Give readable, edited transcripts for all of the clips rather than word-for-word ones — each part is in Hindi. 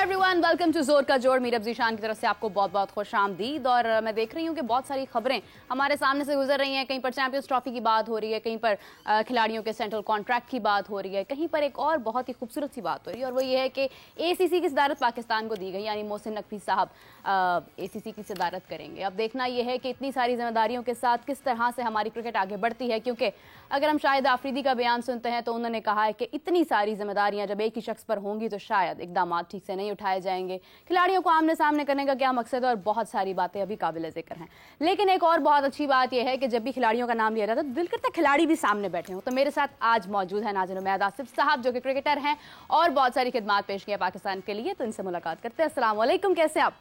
एवरीवन, वेलकम टू जोर का जोर। मीरब जीशान की तरफ से आपको बहुत बहुत खुशामदीद। और मैं देख रही हूँ कि बहुत सारी खबरें हमारे सामने से गुजर रही हैं। कहीं पर चैंपियंस ट्रॉफी की बात हो रही है, कहीं पर खिलाड़ियों के सेंट्रल कॉन्ट्रैक्ट की बात हो रही है, कहीं पर एक और बहुत ही खूबसूरत सी बात हो रही है और वो ये है कि ACC की सदारत पाकिस्तान को दी गई, यानी मोहसिन नकवी साहब ACC की सदारत करेंगे। अब देखना यह है कि इतनी सारी जिम्मेदारियों के साथ किस तरह से हमारी क्रिकेट आगे बढ़ती है, क्योंकि अगर हम शाहिद आफरीदी का बयान सुनते हैं तो उन्होंने कहा है कि इतनी सारी जिम्मेदारियां जब एक ही शख्स पर होंगी तो शायद इकदाम ठीक से नहीं उठाए जाएंगे। खिलाड़ियों को आमने सामने करने का क्या मकसद है, और बहुत सारी बातें अभी काबिल जिक्र हैं। लेकिन एक और बहुत अच्छी बात यह है कि जब भी खिलाड़ियों का नाम लिया जाता है तो दिल करता है खिलाड़ी भी सामने बैठे हों। तो मेरे साथ आज मौजूद है नाज़िर उमैद आसिफ साहब, जो कि क्रिकेटर हैं और बहुत सारी खिदमात पेश की है पाकिस्तान के लिए। तो इनसे मुलाकात करते हैं। अस्सलाम वालेकुम, कैसे आप?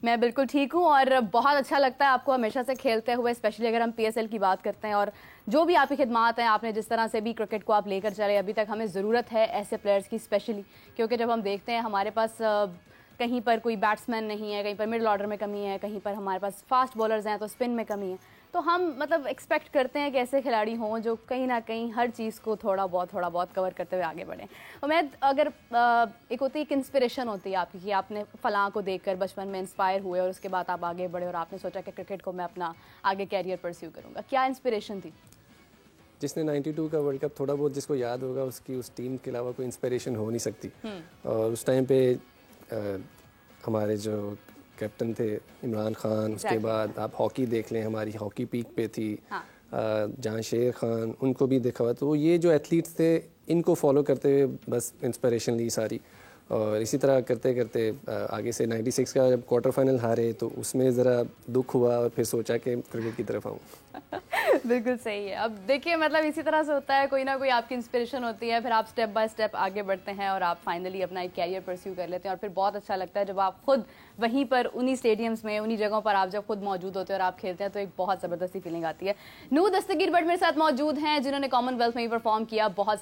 मैं बिल्कुल ठीक हूँ और बहुत अच्छा लगता है आपको हमेशा से खेलते हुए, स्पेशली अगर हम PSL की बात करते हैं और जो भी आपकी खिदमात हैं, आपने जिस तरह से भी क्रिकेट को आप लेकर चले। अभी तक हमें ज़रूरत है ऐसे प्लेयर्स की स्पेशली, क्योंकि जब हम देखते हैं हमारे पास कहीं पर कोई बैट्समैन नहीं है, कहीं पर मिडिल ऑर्डर में कमी है, कहीं पर हमारे पास फास्ट बॉलर्स हैं तो स्पिन में कमी है। तो हम मतलब एक्सपेक्ट करते हैं कि ऐसे खिलाड़ी हों जो कहीं ना कहीं हर चीज़ को थोड़ा बहुत कवर करते हुए आगे बढ़ें। उम्मीद अगर एक होती है, एक इंस्पिरेशन होती है आपकी कि आपने फ़लाँ को देखकर बचपन में इंस्पायर हुए और उसके बाद आप आगे बढ़े और आपने सोचा कि क्रिकेट को मैं अपना आगे कैरियर परस्यू करूँगा। क्या इंस्पिरेशन थी? जिसने 92 का वर्ल्ड कप थोड़ा बहुत जिसको याद होगा, उसकी उस टीम के अलावा कोई इंस्पिरेशन हो नहीं सकती। और उस टाइम पे हमारे जो कैप्टन थे इमरान खान, उसके बाद आप हॉकी देख लें, हमारी हॉकी पीक पे थी। जहाँ शेर खान, उनको भी देखा हुआ। तो ये जो एथलीट्स थे, इनको फॉलो करते हुए बस इंस्पिरेशन ली सारी। और इसी तरह करते करते आगे से 96 का जब क्वार्टर फाइनल हारे तो उसमें ज़रा दुख हुआ और फिर सोचा कि क्रिकेट की तरफ आऊँ। बिल्कुल सही है। अब देखिए, मतलब इसी तरह से होता है, कोई ना कोई आपकी इंस्पिरेशन होती है, फिर आप स्टेप बाय स्टेप आगे बढ़ते हैं और आप फाइनली अपना एक कैरियर परस्यू कर लेते हैं। और फिर बहुत अच्छा लगता है जब आप खुद वहीं पर उन्हीं स्टेडियम्स में, उन्हीं जगहों पर आप जब खुद मौजूद होते हैं और आप खेलते हैं तो एक बहुत ज़बरदस्ती फीलिंग आती है। नूर दस्तगीर बट मेरे साथ मौजूद हैं, जिन्होंने कॉमनवेल्थ में भी परफॉर्म किया, बहुत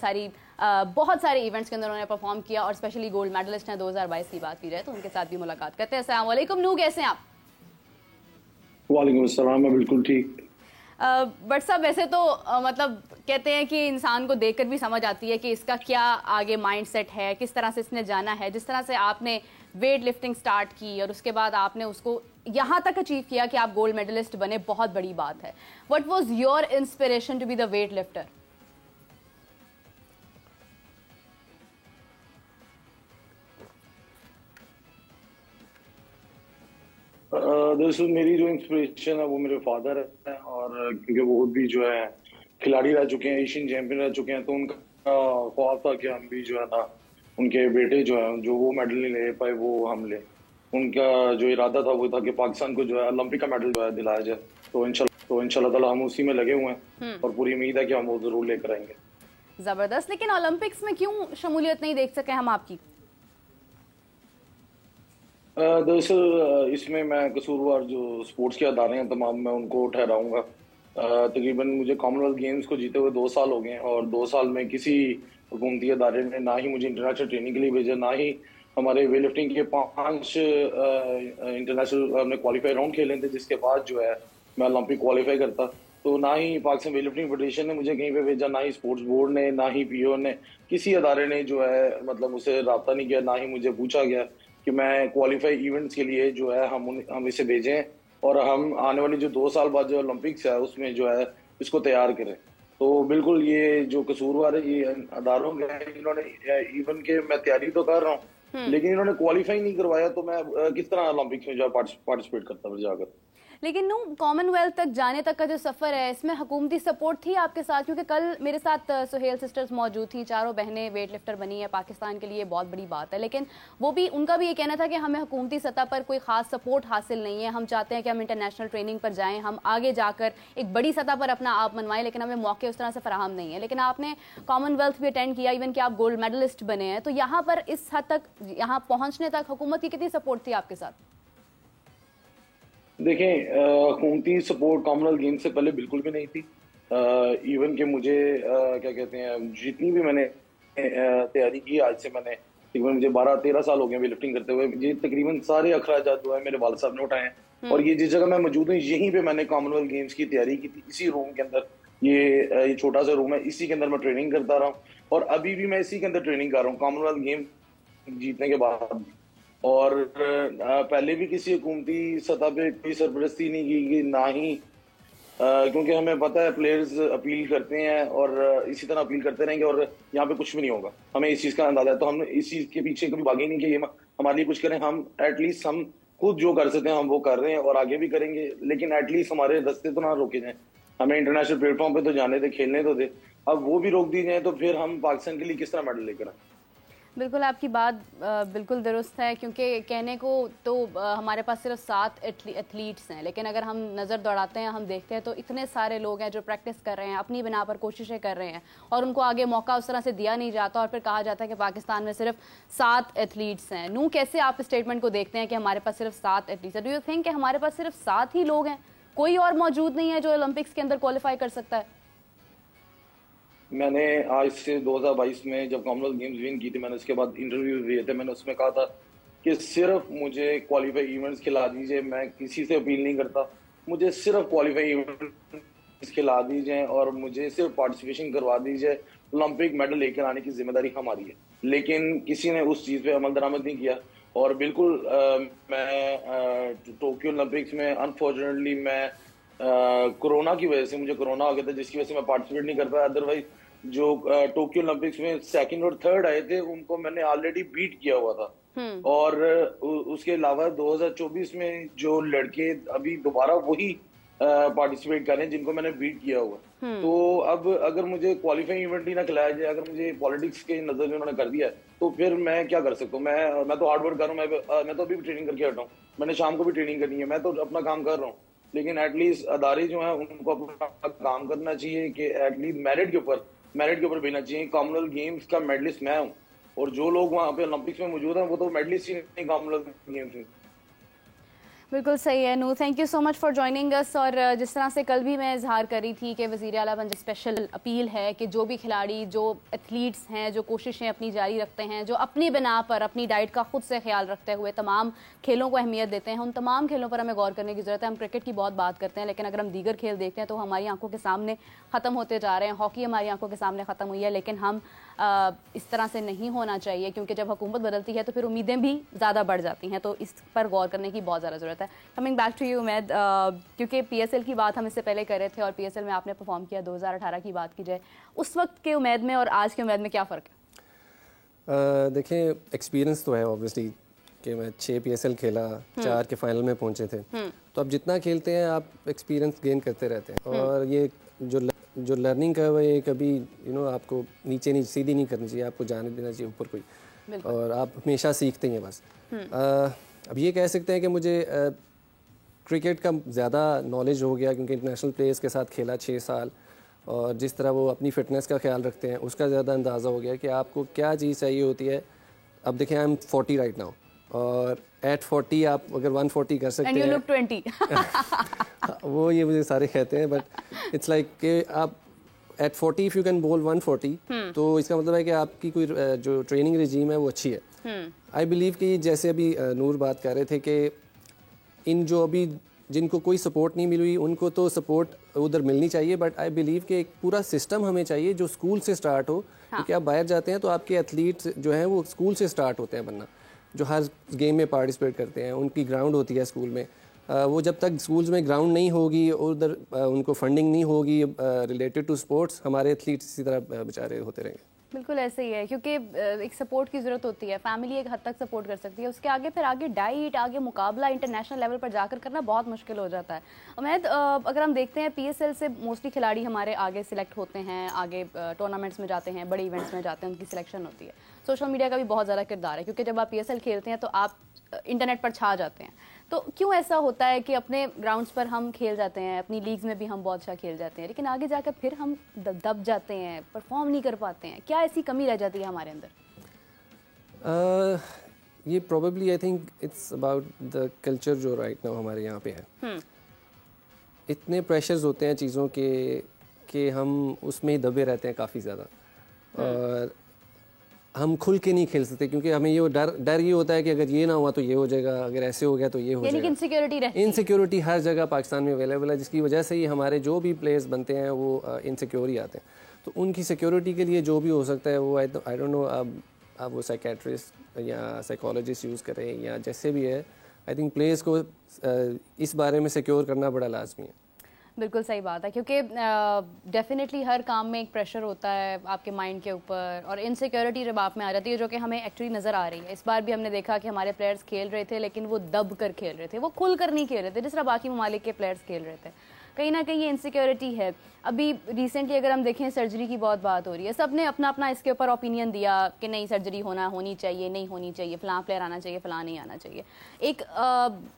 सारे इवेंट्स के अंदर उन्होंने परफॉर्म किया और स्पेशली गोल्ड मेडलिस्ट हैं 2022 की बात की जाए तो उनके साथ भी मुलाकात करते हैं। अस्सलाम वालेकुम नू, कैसे हैं आप? वालेकुम अस्सलाम, मैं बिल्कुल ठीक। बट साहब, वैसे तो मतलब कहते हैं कि इंसान को देखकर भी समझ आती है कि इसका क्या आगे माइंडसेट है, किस तरह से इसने जाना है। जिस तरह से आपने वेट लिफ्टिंग स्टार्ट की और उसके बाद आपने उसको यहाँ तक अचीव किया कि आप गोल्ड मेडलिस्ट बने, बहुत बड़ी बात है। What was your inspiration to be the weightlifter? दरअसल मेरी जो इंस्पिरेशन है वो मेरे फादर है, और क्योंकि वो भी जो है खिलाड़ी रह चुके हैं, एशियन चैंपियन रह चुके हैं, तो उनका ख्वाब था कि हम भी जो है ना उनके बेटे जो है जो वो मेडल नहीं ले पाए वो हम ले। उनका जो इरादा था वो था कि पाकिस्तान को जो है ओलंपिक का मेडल जो है दिलाया जाए। तो इंशाल्लाह ताला हम उसी में लगे हुए हैं और पूरी उम्मीद है कि हम वो जरूर लेकर आएंगे। जबरदस्त। लेकिन ओलंपिक्स में क्यों शमूलियत नहीं देख सके हम आपकी? दरअसल इसमें मैं कसूरवार जो स्पोर्ट्स के अदारे हैं तमाम, मैं उनको ठहराऊंगा। तकरीबन मुझे कॉमनवेल्थ गेम्स को जीते हुए 2 साल हो गए और 2 साल में किसी हुकूमती अदारे ने ना ही मुझे इंटरनेशनल ट्रेनिंग के लिए भेजा, ना ही हमारे वेट लिफ्टिंग के 5 इंटरनेशनल हमने क्वालिफाई राउंड खेले थे, जिसके बाद जो है मैं ओलंपिक क्वालिफाई करता। तो ना ही पाकिस्तान वेट लिफ्टिंग फेडरेशन ने मुझे कहीं पे भेजा, ना ही स्पोर्ट्स बोर्ड ने, ना ही PO ने, किसी अदारे ने जो है मतलब मुझसे रब्ता नहीं किया, ना ही मुझे पूछा गया कि मैं क्वालिफाई इवेंट्स के लिए जो है हम इसे भेजें और हम आने वाली जो 2 साल बाद जो ओलंपिक्स है उसमें जो है इसको तैयार करें। तो बिल्कुल ये जो कसूरवार है ये अदारों के, इन्होंने इवन के मैं तैयारी तो कर रहा हूँ लेकिन इन्होंने क्वालिफाई नहीं करवाया, तो मैं किस तरह ओलंपिक्स में जो पार्टिसिपेट करता फिर जाकर। लेकिन नू, कॉमनवेल्थ तक जाने तक का जो सफ़र है इसमें हुकूमती सपोर्ट थी आपके साथ? क्योंकि कल मेरे साथ सुहेल सिस्टर्स मौजूद थी, चारों बहनें वेट लिफ्टर बनी है पाकिस्तान के लिए, बहुत बड़ी बात है। लेकिन उनका भी ये कहना था कि हमें हुकूमती सतह पर कोई ख़ास सपोर्ट हासिल नहीं है। हम चाहते हैं कि हम इंटरनेशनल ट्रेनिंग पर जाएँ, हम आगे जाकर एक बड़ी सतह पर अपना आप मनवाएं, लेकिन हमें मौके उस तरह से फराहम नहीं है। लेकिन आपने कॉमनवेल्थ भी अटेंड किया, इवन कि आप गोल्ड मेडलिस्ट बने हैं। तो यहाँ पर इस हद तक, यहाँ पहुँचने तक हुकूमत की कितनी सपोर्ट थी आपके साथ? देखें, हुकूमती सपोर्ट कॉमनवेल्थ गेम से पहले बिल्कुल भी नहीं थी। इवन कि मुझे क्या कहते हैं, जितनी भी मैंने तैयारी की, आज से मैंने तकरीबन मुझे 12-13 साल हो गए वेट लिफ्टिंग करते हुए, ये तकरीबन सारे अखराजात जो है मेरे वालिद साहब ने उठाए हैं। और ये जिस जगह मैं मौजूद हूँ यहीं पे मैंने कॉमनवेल्थ गेम्स की तैयारी की थी, इसी रूम के अंदर। ये छोटा सा रूम है, इसी के अंदर मैं ट्रेनिंग करता रहा हूँ और अभी भी मैं इसी के अंदर ट्रेनिंग कर रहा हूँ। कॉमनवेल्थ गेम जीतने के बाद। और पहले भी किसी हुकूमती सतह पे कोई सरपरस्ती नहीं की गई, ना ही क्योंकि हमें पता है प्लेयर्स अपील करते हैं और इसी तरह अपील करते रहेंगे और यहाँ पे कुछ भी नहीं होगा, हमें इस चीज का अंदाजा है। तो हम इस चीज के पीछे कभी भागे नहीं कि ये हमारे लिए कुछ करें। हम एटलीस्ट हम खुद जो कर सकते हैं हम वो कर रहे हैं और आगे भी करेंगे, लेकिन एटलीस्ट हमारे रास्ते तो ना रोके जाए। हमें इंटरनेशनल प्लेटफॉर्म पे तो जाने थे, खेलने तो थे, अब वो भी रोक दी जाए तो फिर हम पाकिस्तान के लिए किस तरह मेडल लेकर आए। बिल्कुल आपकी बात बिल्कुल दुरुस्त है, क्योंकि कहने को तो हमारे पास सिर्फ 7 एथलीट्स हैं, लेकिन अगर हम नज़र दौड़ाते हैं, हम देखते हैं तो इतने सारे लोग हैं जो प्रैक्टिस कर रहे हैं, अपनी बिना पर कोशिशें कर रहे हैं और उनको आगे मौका उस तरह से दिया नहीं जाता और फिर कहा जाता है कि पाकिस्तान में सिर्फ 7 एथलीट्स हैं। नू, कैसे आप स्टेटमेंट को देखते हैं कि हमारे पास सिर्फ 7 एथलीट्स हैं? डू यू थिंक कि हमारे पास सिर्फ 7 ही लोग हैं, कोई और मौजूद नहीं है जो ओलंपिक्स के अंदर क्वालिफाई कर सकता है? मैंने आज से 2022 में जब कॉमनवेल्थ गेम्स विन की थी, मैंने उसके बाद इंटरव्यू दिए थे, मैंने उसमें कहा था कि सिर्फ मुझे क्वालिफाई इवेंट्स खिला दीजिए, मैं किसी से अपील नहीं करता, मुझे सिर्फ क्वालिफाई इवेंट्स खिला दीजिए और मुझे सिर्फ पार्टिसिपेशन करवा दीजिए, ओलंपिक मेडल लेकर आने की जिम्मेदारी हमारी है। लेकिन किसी ने उस चीज़ पे अमल दरामद नहीं किया और बिल्कुल मैं टोक्यो ओलंपिक्स में अनफॉर्चुनेटली मैं कोरोना की वजह से, मुझे कोरोना हो गया था जिसकी वजह से मैं पार्टिसिपेट नहीं कर पाया। अदरवाइज जो टोक्यो ओलंपिक्स में सेकंड और थर्ड आए थे उनको मैंने ऑलरेडी बीट किया हुआ था। और उसके अलावा 2024 में जो लड़के अभी दोबारा वही पार्टिसिपेट कर रहे हैं जिनको मैंने बीट किया हुआ। तो अब अगर मुझे क्वालिफाइंग इवेंट ही ना खिलाया जाए, अगर मुझे पॉलिटिक्स के नजर में उन्होंने कर दिया है, तो फिर मैं क्या कर सकता हूँ? मैं तो हार्ड वर्क कर रहा हूँ, मैं तो अभी भी ट्रेनिंग करके हटा हूँ, मैंने शाम को भी ट्रेनिंग करनी है, मैं तो अपना काम कर रहा हूँ। लेकिन एटलीस्ट अदारे जो है उनको अपना काम करना चाहिए कि एटलीस्ट मेरिट के ऊपर भेजना चाहिए। कॉमनवेल्थ गेम्स का मेडलिस्ट मैं हूँ और जो लोग वहाँ पे ओलंपिक्स में मौजूद हैं वो तो मेडलिस्ट ही नहीं कॉमनवेल्थ गेम्स में। बिल्कुल सही है नू, thank you so much for joining us. और जिस तरह से कल भी मैं इजहार करी थी कि वज़ीर आला पंजाब स्पेशल अपील है कि जो भी खिलाड़ी, जो एथलीट्स हैं, जो कोशिशें अपनी जारी रखते हैं, जो अपनी बिना पर अपनी डाइट का खुद से ख्याल रखते हुए तमाम खेलों को अहमियत देते हैं, उन तमाम खेलों पर हमें गौर करने की ज़रूरत है। हम क्रिकेट की बहुत बात करते हैं, लेकिन अगर हम दीगर खेल देखते हैं तो हमारी आंखों के सामने ख़त्म होते जा रहे हैं। हॉकी हमारी आंखों के सामने ख़त्म हुई है, लेकिन हम इस तरह से नहीं होना चाहिए, क्योंकि जब हुकूमत बदलती है तो फिर उम्मीदें भी ज़्यादा बढ़ जाती हैं। तो इस पर गौर करने की बहुत ज़्यादा ज़रूरत है। Coming back to you Umaid, क्योंकि PSL की बात हम इससे पहले कर रहे थे और PSL में आपने परफॉर्म किया, 2018 की बात की जाए, उस वक्त के उमैद में और आज के उमैद में क्या फ़र्क है? देखें, एक्सपीरियंस तो है ऑब्वियसली कि मैं 6 PSL खेला, 4 के फाइनल में पहुंचे थे, तो अब जितना खेलते हैं आप एक्सपीरियंस गेन करते रहते हैं। और ये जो लर्निंग कर्व है ये कभी आपको नीचे नहीं सीधी नहीं करनी चाहिए, आपको जाने देना चाहिए ऊपर कोई, और आप हमेशा सीखते हैं बस। अब ये कह सकते हैं कि मुझे क्रिकेट का ज़्यादा नॉलेज हो गया क्योंकि इंटरनेशनल प्लेयर्स के साथ खेला 6 साल, और जिस तरह वो अपनी फ़िटनेस का ख्याल रखते हैं उसका ज़्यादा अंदाज़ा हो गया कि आपको क्या चीज़ चाहिए होती है। अब देखें, आई एम 40 राइट नाउ, और एट 40 आप अगर 140 कर सकते हैं, look 20 वो ये मुझे सारे कहते हैं, बट इट्स लाइक कि आप एट 40 इफ़ यू कैन बोल 140, तो इसका मतलब है कि आपकी कोई जो ट्रेनिंग रिजीम है वो अच्छी है। आई बिलीव कि जैसे अभी नूर बात कर रहे थे कि इन जो अभी जिनको कोई सपोर्ट नहीं मिल हुई उनको तो सपोर्ट उधर मिलनी चाहिए, बट आई बिलीव कि एक पूरा सिस्टम हमें चाहिए जो स्कूल से स्टार्ट हो। क्योंकि आप बाहर जाते हैं तो आपके एथलीट्स जो हैं वो स्कूल से स्टार्ट होते हैं बनना, जो हर गेम में पार्टिसिपेट करते हैं, उनकी ग्राउंड होती है स्कूल में। वो जब तक स्कूल्स में ग्राउंड नहीं होगी और उधर उनको फंडिंग नहीं होगी रिलेटेड टू स्पोर्ट्स, हमारे एथलीट्स इसी तरह बेचारे होते रहेंगे। बिल्कुल ऐसे ही है, क्योंकि एक सपोर्ट की ज़रूरत होती है। फैमिली एक हद तक सपोर्ट कर सकती है, उसके आगे फिर आगे डाइट, आगे मुकाबला इंटरनेशनल लेवल पर जाकर करना बहुत मुश्किल हो जाता है। उमैद, अगर हम देखते हैं PSL से मोस्टली खिलाड़ी हमारे आगे सिलेक्ट होते हैं, आगे टूर्नामेंट्स में जाते हैं, बड़े इवेंट्स में जाते हैं, उनकी सिलेक्शन होती है। सोशल मीडिया का भी बहुत ज़्यादा किरदार है, क्योंकि जब आप PSL खेलते हैं तो आप इंटरनेट पर छा जाते हैं। तो क्यों ऐसा होता है कि अपने ग्राउंड्स पर हम खेल जाते हैं, अपनी लीग्स में भी हम बहुत अच्छा खेल जाते हैं, लेकिन आगे जाकर फिर हम दब जाते हैं, परफॉर्म नहीं कर पाते हैं? क्या ऐसी कमी रह जाती है हमारे अंदर? ये probably I think it's about the culture जो राइट नाउ हमारे यहाँ पे है। इतने प्रेशर्स होते हैं चीज़ों के कि हम उसमें ही दबे रहते हैं काफ़ी ज़्यादा, और हम खुल के नहीं खेल सकते क्योंकि हमें ये डर ये होता है कि अगर ये ना हुआ तो ये हो जाएगा, अगर ऐसे हो गया तो ये हो जाएगा। इनसिक्योरिटी हर जगह पाकिस्तान में अवेलेबल है, जिसकी वजह से ही हमारे जो भी प्लेयर्स बनते हैं वो इनसिक्योर ही आते हैं। तो उनकी सिक्योरिटी के लिए जो भी हो सकता है वो आई डोंट नो, अब आप वो साइकेट्रिस्ट या साइकोलॉजिस्ट यूज़ करें या जैसे भी है, आई थिंक प्लेयर्स को इस बारे में सिक्योर करना बड़ा लाजमी है। बिल्कुल सही बात है, क्योंकि डेफिनेटली हर काम में एक प्रेशर होता है आपके माइंड के ऊपर, और इनसिक्योरिटी जब आप में आ जाती है, जो कि हमें एक्चुअली नज़र आ रही है। इस बार भी हमने देखा कि हमारे प्लेयर्स खेल रहे थे, लेकिन वो दब कर खेल रहे थे, वो खुल कर नहीं खेल रहे थे जिस तरह बाकी ममालिक के प्लेयर्स खेल रहे थे। कहीं ना कहीं ये इनसिक्योरिटी है। अभी रिसेंटली अगर हम देखें, सर्जरी की बहुत बात हो रही है, सब ने अपना अपना इसके ऊपर ओपिनियन दिया कि नहीं सर्जरी होनी चाहिए, नहीं होनी चाहिए, फ़लाँ प्लेयर आना चाहिए, फ़लाँ नहीं आना चाहिए। एक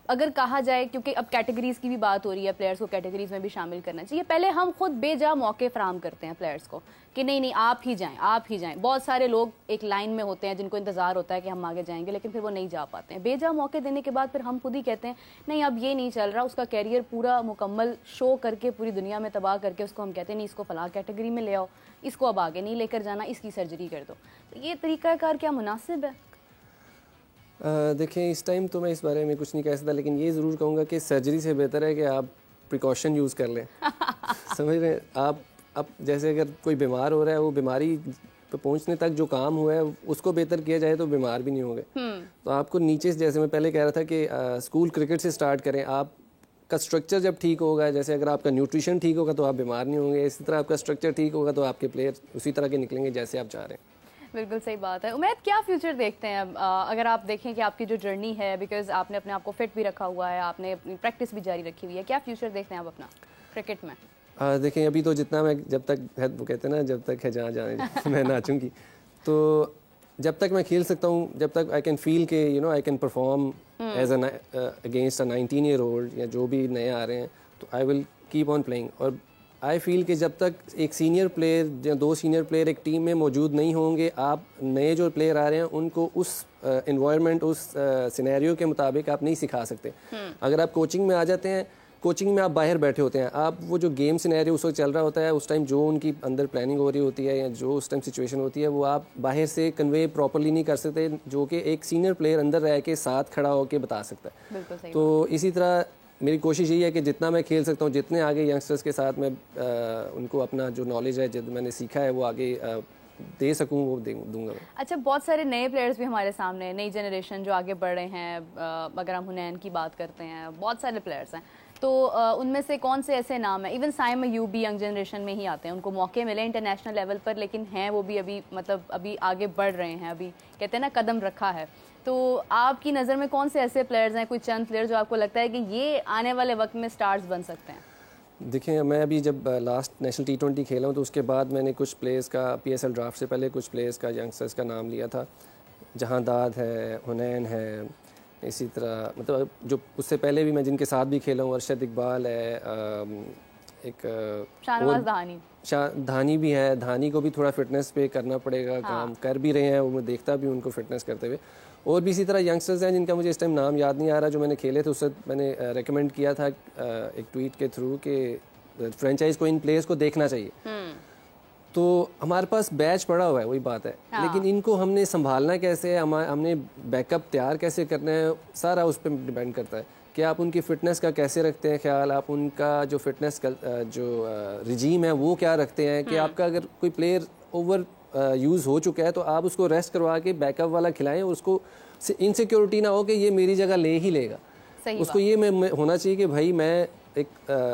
अगर कहा जाए, क्योंकि अब कैटेगरीज़ की भी बात हो रही है, प्लेयर्स को कैटेगरीज़ में भी शामिल करना चाहिए। पहले हम खुद बेजा मौके फराहम करते हैं प्लेयर्स को कि नहीं आप ही जाएं, आप ही जाएं। बहुत सारे लोग एक लाइन में होते हैं जिनको इंतज़ार होता है कि हम आगे जाएंगे, लेकिन फिर वो नहीं जा पाते हैं। बेजा मौके देने के बाद फिर हम खुद ही कहते हैं नहीं अब ये नहीं चल रहा, उसका कैरियर पूरा मुकम्मल शो करके पूरी दुनिया में तबाह करके उसको हम कहते हैं नहीं इसको फलां कैटेगरी में ले आओ, इसको अब आगे नहीं लेकर जाना, इसकी सर्जरी कर दो। तो ये तरीक़ाकार क्या मुनासिब है? देखें, इस टाइम तो मैं इस बारे में कुछ नहीं कह सकता, लेकिन ये ज़रूर कहूँगा कि सर्जरी से बेहतर है कि आप प्रिकॉशन यूज़ कर लें। समझ रहे हैं आप? अब जैसे अगर कोई बीमार हो रहा है, वो बीमारी पे पहुंचने तक जो काम हुआ है उसको बेहतर किया जाए तो बीमार भी नहीं होंगे। तो आपको नीचे से, जैसे मैं पहले कह रहा था कि स्कूल क्रिकेट से स्टार्ट करें। आपका स्ट्रक्चर जब ठीक होगा, जैसे अगर आपका न्यूट्रिशन ठीक होगा तो आप बीमार नहीं होंगे, इसी तरह आपका स्ट्रक्चर ठीक होगा तो आपके प्लेयर उसी तरह के निकलेंगे जैसे आप चाह रहे हैं। बिल्कुल सही बात है। उमैद, क्या फ्यूचर देखते हैं अगर आप देखें कि आपकी जो जर्नी है, बिकॉज आपने अपने आप को फिट भी रखा हुआ है, आपने अपनी प्रैक्टिस भी जारी रखी हुई है, क्या फ्यूचर देखते हैं आप अपना क्रिकेट में? देखें, अभी तो जितना मैं, जब तक है वो कहते हैं ना, जब तक है जहाँ जाने मैं नाचूंगी, तो जब तक मैं खेल सकता हूँ, जब तक आई कैन फील के you know I can perform as an against a 19 year old या जो भी नए आ रहे हैं, तो I will keep on playing. और आई फील कि जब तक एक सीनियर प्लेयर या 2 सीनियर प्लेयर एक टीम में मौजूद नहीं होंगे, आप नए जो प्लेयर आ रहे हैं उनको उस इन्वायरमेंट, उस सिनेरियो के मुताबिक आप नहीं सिखा सकते। अगर आप कोचिंग में आ जाते हैं, कोचिंग में आप बाहर बैठे होते हैं, आप वो जो गेम सिनेरियो उस वक्त चल रहा होता है, उस टाइम जो उनकी अंदर प्लानिंग हो रही होती है या जो उस टाइम सिचुएशन होती है, वो आप बाहर से कन्वे प्रॉपर्ली नहीं कर सकते, जो कि एक सीनियर प्लेयर अंदर रह के साथ खड़ा होकर बता सकता है। तो इसी तरह मेरी कोशिश यही है कि जितना मैं खेल सकता हूँ, जितने आगे यंगस्टर्स के साथ मैं उनको अपना जो नॉलेज है, जो मैंने सीखा है, वो आगे दे सकूँ, वो दूंगा। अच्छा, बहुत सारे नए प्लेयर्स भी हमारे सामने, नई जनरेशन जो आगे बढ़ रहे हैं। अगर हम हुनैन की बात करते हैं, बहुत सारे प्लेयर्स हैं, तो उनमें से कौन से ऐसे नाम हैं? इवन साइम अयूब भी यंग जनरेशन में ही आते हैं, उनको मौके मिले इंटरनेशनल लेवल पर, लेकिन हैं वो भी अभी मतलब अभी आगे बढ़ रहे हैं, अभी कहते हैं ना कदम रखा है। तो आपकी नज़र में कौन से ऐसे प्लेयर्स हैं, कोई चंद प्लेयर जो आपको लगता है कि ये आने वाले वक्त में स्टार्स बन सकते हैं? देखिए, मैं अभी जब लास्ट नेशनल T20 खेला हूँ, तो उसके बाद मैंने कुछ प्लेयर्स का PSL ड्राफ्ट से पहले कुछ प्लेयर्स का, यंगस्टर्स का नाम लिया था। जहांदाद है, हुनैन है, इसी तरह मतलब जो उससे पहले भी मैं जिनके साथ भी खेला हूँ, अरशद इकबाल है, एक शाहनवाज धानी भी है। धानी को भी थोड़ा फिटनेस पे करना पड़ेगा, काम कर भी रहे हैं, वो मैं देखता भी उनको फिटनेस करते हुए। और भी इसी तरह यंगस्टर्स हैं जिनका मुझे इस टाइम नाम याद नहीं आ रहा, जो मैंने खेले थे। उससे मैंने रेकमेंड किया था एक ट्वीट के थ्रू कि फ्रेंचाइज को इन प्लेयर्स को देखना चाहिए। तो हमारे पास बैच पड़ा हुआ है, वही बात है, लेकिन इनको हमने संभालना कैसे है, हमने बैकअप तैयार कैसे करना है, सारा उस पर डिपेंड करता है कि आप उनकी फ़िटनेस का कैसे रखते हैं ख्याल, आप उनका जो फिटनेस का जो रिजीम है वो क्या रखते हैं, कि आपका अगर कोई प्लेयर ओवर यूज़ हो चुका है तो आप उसको रेस्ट करवा के बैकअप वाला खिलाएं, उसको इनसिक्योरिटी ना हो कि ये मेरी जगह ले ही लेगा। उसको ये में होना चाहिए कि भाई मैं एक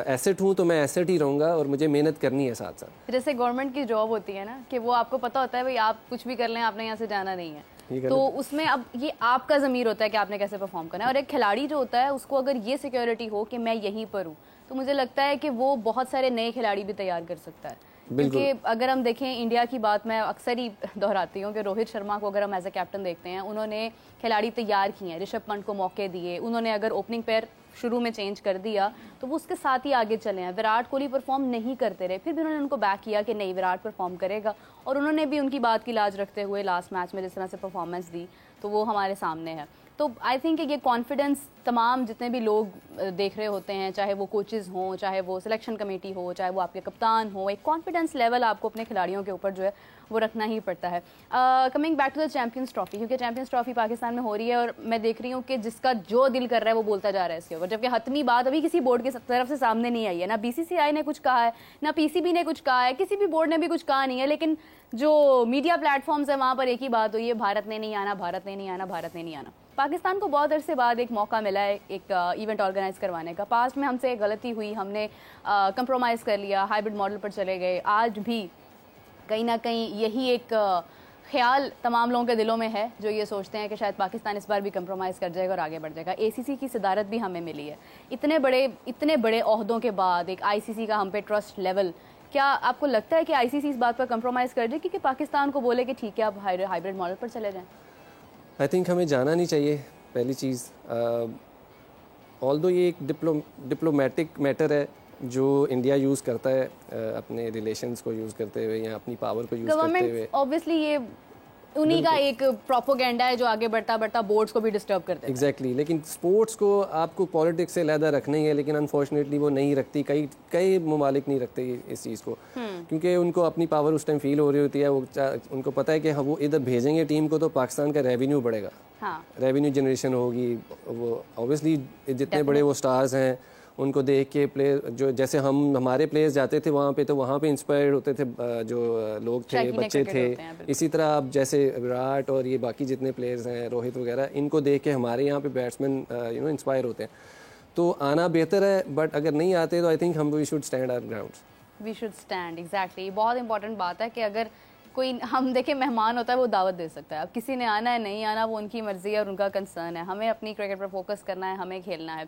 एसेट हूँ, तो मैं एसेट ही रहूँगा और मुझे मेहनत करनी है साथ साथ। जैसे गवर्नमेंट की जॉब होती है ना, कि वो आपको पता होता है भाई आप कुछ भी कर लें, आपने यहाँ से जाना नहीं है, तो उसमें अब ये आपका ज़मीर होता है कि आपने कैसे परफॉर्म करना है। और एक खिलाड़ी जो होता है उसको अगर ये सिक्योरिटी हो कि मैं यहीं पर हूँ, तो मुझे लगता है कि वो बहुत सारे नए खिलाड़ी भी तैयार कर सकता है। क्योंकि अगर हम देखें इंडिया की बात, मैं अक्सर ही दोहराती हूँ कि रोहित शर्मा को अगर हम एज ए कैप्टन देखते हैं, उन्होंने खिलाड़ी तैयार किए हैं, ऋषभ पंत को मौके दिए, उन्होंने अगर ओपनिंग पेयर शुरू में चेंज कर दिया तो वो उसके साथ ही आगे चले हैं। विराट कोहली परफॉर्म नहीं करते रहे, फिर भी उन्होंने उनको बैक किया कि नहीं विराट परफॉर्म करेगा, और उन्होंने भी उनकी बात की लाज रखते हुए लास्ट मैच में जिस तरह से परफॉर्मेंस दी। तो वो हमारे सामने है। तो आई थिंक ये कॉन्फिडेंस तमाम जितने भी लोग देख रहे होते हैं, चाहे वो कोचेज़ हों, चाहे वो सिलेक्शन कमेटी हो, चाहे वो आपके कप्तान हो, एक कॉन्फिडेंस लेवल आपको अपने खिलाड़ियों के ऊपर जो है वो रखना ही पड़ता है। Coming back to the champions trophy, क्योंकि चैंपियंस ट्रॉफी पाकिस्तान में हो रही है और मैं देख रही हूँ कि जिसका जो दिल कर रहा है वो बोलता जा रहा है इसके ऊपर, जबकि हतमी बात अभी किसी बोर्ड की तरफ से सामने नहीं आई है। ना BCCI ने कुछ कहा है, ना PCB ने कुछ कहा है, किसी भी बोर्ड ने भी कुछ कहा नहीं है, लेकिन जो मीडिया प्लेटफॉर्म्स है वहाँ पर एक ही बात हुई है, भारत ने नहीं आना, भारत ने नहीं आना, भारत ने नहीं आना। पाकिस्तान को बहुत अरसे बाद एक मौका मिला है एक इवेंट ऑर्गेनाइज करवाने का। पास्ट में हमसे एक गलती हुई, हमने कंप्रोमाइज़ कर लिया, हाइब्रिड मॉडल पर चले गए। आज भी कहीं ना कहीं यही एक ख्याल तमाम लोगों के दिलों में है जो ये सोचते हैं कि शायद पाकिस्तान इस बार भी कंप्रोमाइज़ कर जाएगा और आगे बढ़ जाएगा। ACC की सदारत भी हमें मिली है, इतने बड़े ओहदों के बाद एक ICC का हम पे ट्रस्ट लेवल, क्या आपको लगता है कि ICC इस बात पर कंप्रोमाइज़ कर जाए कि पाकिस्तान को बोले कि ठीक है आप हाइब्रिड मॉडल पर चले जाएँ? आई थिंक हमें जाना नहीं चाहिए, पहली चीज़। ऑल्दो ये एक डिप्लोमेटिक मैटर है जो इंडिया यूज़ करता है अपने रिलेशंस को यूज़ करते हुए या अपनी पावर को यूज़ करते हुए। ऑब्वियसली ये उन्हीं का एक प्रोपोगेंडा है जो आगे बढ़ता बढ़ता बोर्ड्स को भी डिस्टर्ब कर देता है। एग्जैक्टली, लेकिन स्पोर्ट्स को आपको पॉलिटिक्स से अलहदा रखना ही है, लेकिन अनफॉर्चुनेटली वो नहीं रखती, कई ममालिक नहीं रखते इस चीज़ को, क्योंकि उनको अपनी पावर उस टाइम फील हो रही होती है। वो उनको पता है कि हाँ वो इधर भेजेंगे टीम को तो पाकिस्तान का रेवेन्यू बढ़ेगा, रेवेन्यू जनरेशन होगी। वो ऑब्वियसली जितने बड़े वो स्टार्स हैं उनको देख के प्लेयर जो जैसे हमारे प्लेयर्स जाते थे वहाँ पे, तो वहाँ पे इंस्पायर्ड होते थे जो लोग थे, बच्चे थे। इसी तरह अब जैसे विराट और ये बाकी जितने प्लेयर्स हैं, रोहित वगैरह, इनको देख के हमारे यहाँ पे बैट्समैन इंस्पायर होते हैं। तो आना बेहतर है, बट अगर नहीं आते तो I think we should stand our grounds. We should stand, exactly. बहुत इंपॉर्टेंट बात है कि अगर कोई हम देखें मेहमान होता है वो दावत दे सकता है, अब किसी ने आना है नहीं आना वो उनकी मर्ज़ी है और उनका कंसर्न है। हमें अपनी क्रिकेट पर फोकस करना है, हमें खेलना है।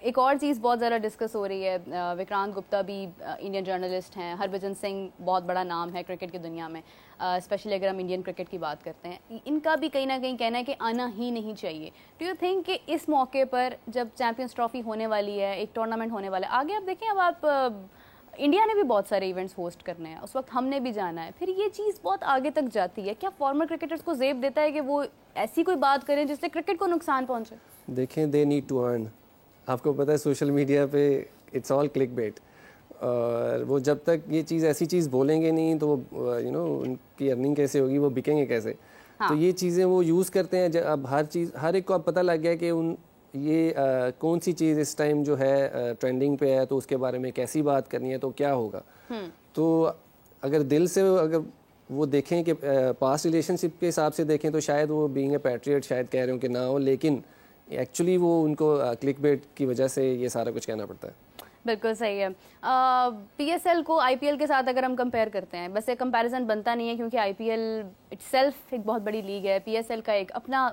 एक और चीज़ बहुत ज़्यादा डिस्कस हो रही है, विक्रांत गुप्ता भी इंडियन जर्नलिस्ट हैं, हरभजन सिंह बहुत बड़ा नाम है क्रिकेट की दुनिया में, स्पेशली अगर हम इंडियन क्रिकेट की बात करते हैं, इनका भी कहीं ना कहीं कहना है कि आना ही नहीं चाहिए। डू यू थिंक कि इस मौके पर जब चैम्पियंस ट्रॉफी होने वाली है, एक टूर्नामेंट होने वाला है, आगे आप देखें, अब आप इंडिया ने भी बहुत सारे इवेंट्स होस्ट करने हैं, उस वक्त हमने भी जाना है, फिर ये चीज़ बहुत आगे तक जाती है। क्या फॉर्मर क्रिकेटर्स को ज़ेब देता है कि वो ऐसी कोई बात करें जिससे क्रिकेट को नुकसान पहुंचे? देखें, दे नीड टू अर्न। आपको पता है सोशल मीडिया पे इट्स ऑल क्लिक बेट, और वो जब तक ये चीज़ ऐसी चीज़ बोलेंगे नहीं तो उनकी अर्निंग कैसे होगी, वो बिकेंगे कैसे? हाँ। तो ये चीज़ें वो यूज़ करते हैं। अब हर एक को अब पता लग गया कि ये कौन सी चीज़ इस टाइम जो है ट्रेंडिंग पे है, तो उसके बारे में कैसी बात करनी है, तो क्या होगा। तो अगर दिल से अगर वो देखें कि पास्ट रिलेशनशिप के हिसाब से देखें तो शायद वो बीइंग ए पैट्रियट शायद कह रहे हो कि ना हो, लेकिन एक्चुअली वो उनको क्लिक बेट की वजह से ये सारा कुछ कहना पड़ता है। बिल्कुल सही है। PSL को IPL के साथ अगर हम कंपेयर करते हैं, बस एक कंपैरिजन बनता नहीं है क्योंकि IPL इटसेल्फ एक बहुत बड़ी लीग है, PSL का एक अपना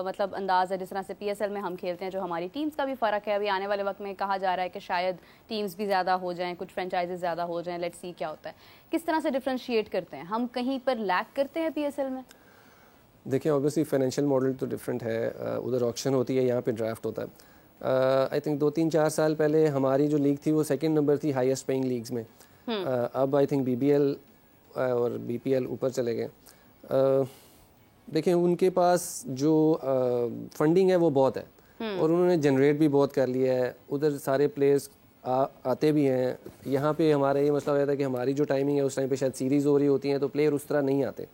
मतलब अंदाज़ है। जिस तरह से PSL में हम खेलते हैं, जो हमारी टीम्स का भी फ़र्क है। अभी आने वाले वक्त में कहा जा रहा है कि शायद टीम्स भी ज़्यादा हो जाएँ, कुछ फ्रेंचाइजेज ज़्यादा हो जाएँ, लेट्स सी क्या होता है। किस तरह से डिफ्रेंशिएट करते हैं हम, कहीं पर लैक करते हैं PSL में? देखिए, ऑब्वियसली फाइनेंशियल मॉडल तो डिफरेंट है, उधर ऑक्शन होती है, यहाँ पे ड्राफ्ट होता है। आई थिंक 2-3-4 साल पहले हमारी जो लीग थी वो सेकंड नंबर थी हाईएस्ट पेइंग लीग्स में। अब आई थिंक BBL और BPL ऊपर चले गए। देखें, उनके पास जो फंडिंग है वो बहुत है और उन्होंने जनरेट भी बहुत कर लिया है, उधर सारे प्लेयर्स आते भी हैं। यहाँ पे हमारा ये मसला हो जाता है कि हमारी जो टाइमिंग है उस टाइम पे शायद सीरीज़ हो रही होती हैं, तो प्लेयर उस तरह नहीं आते।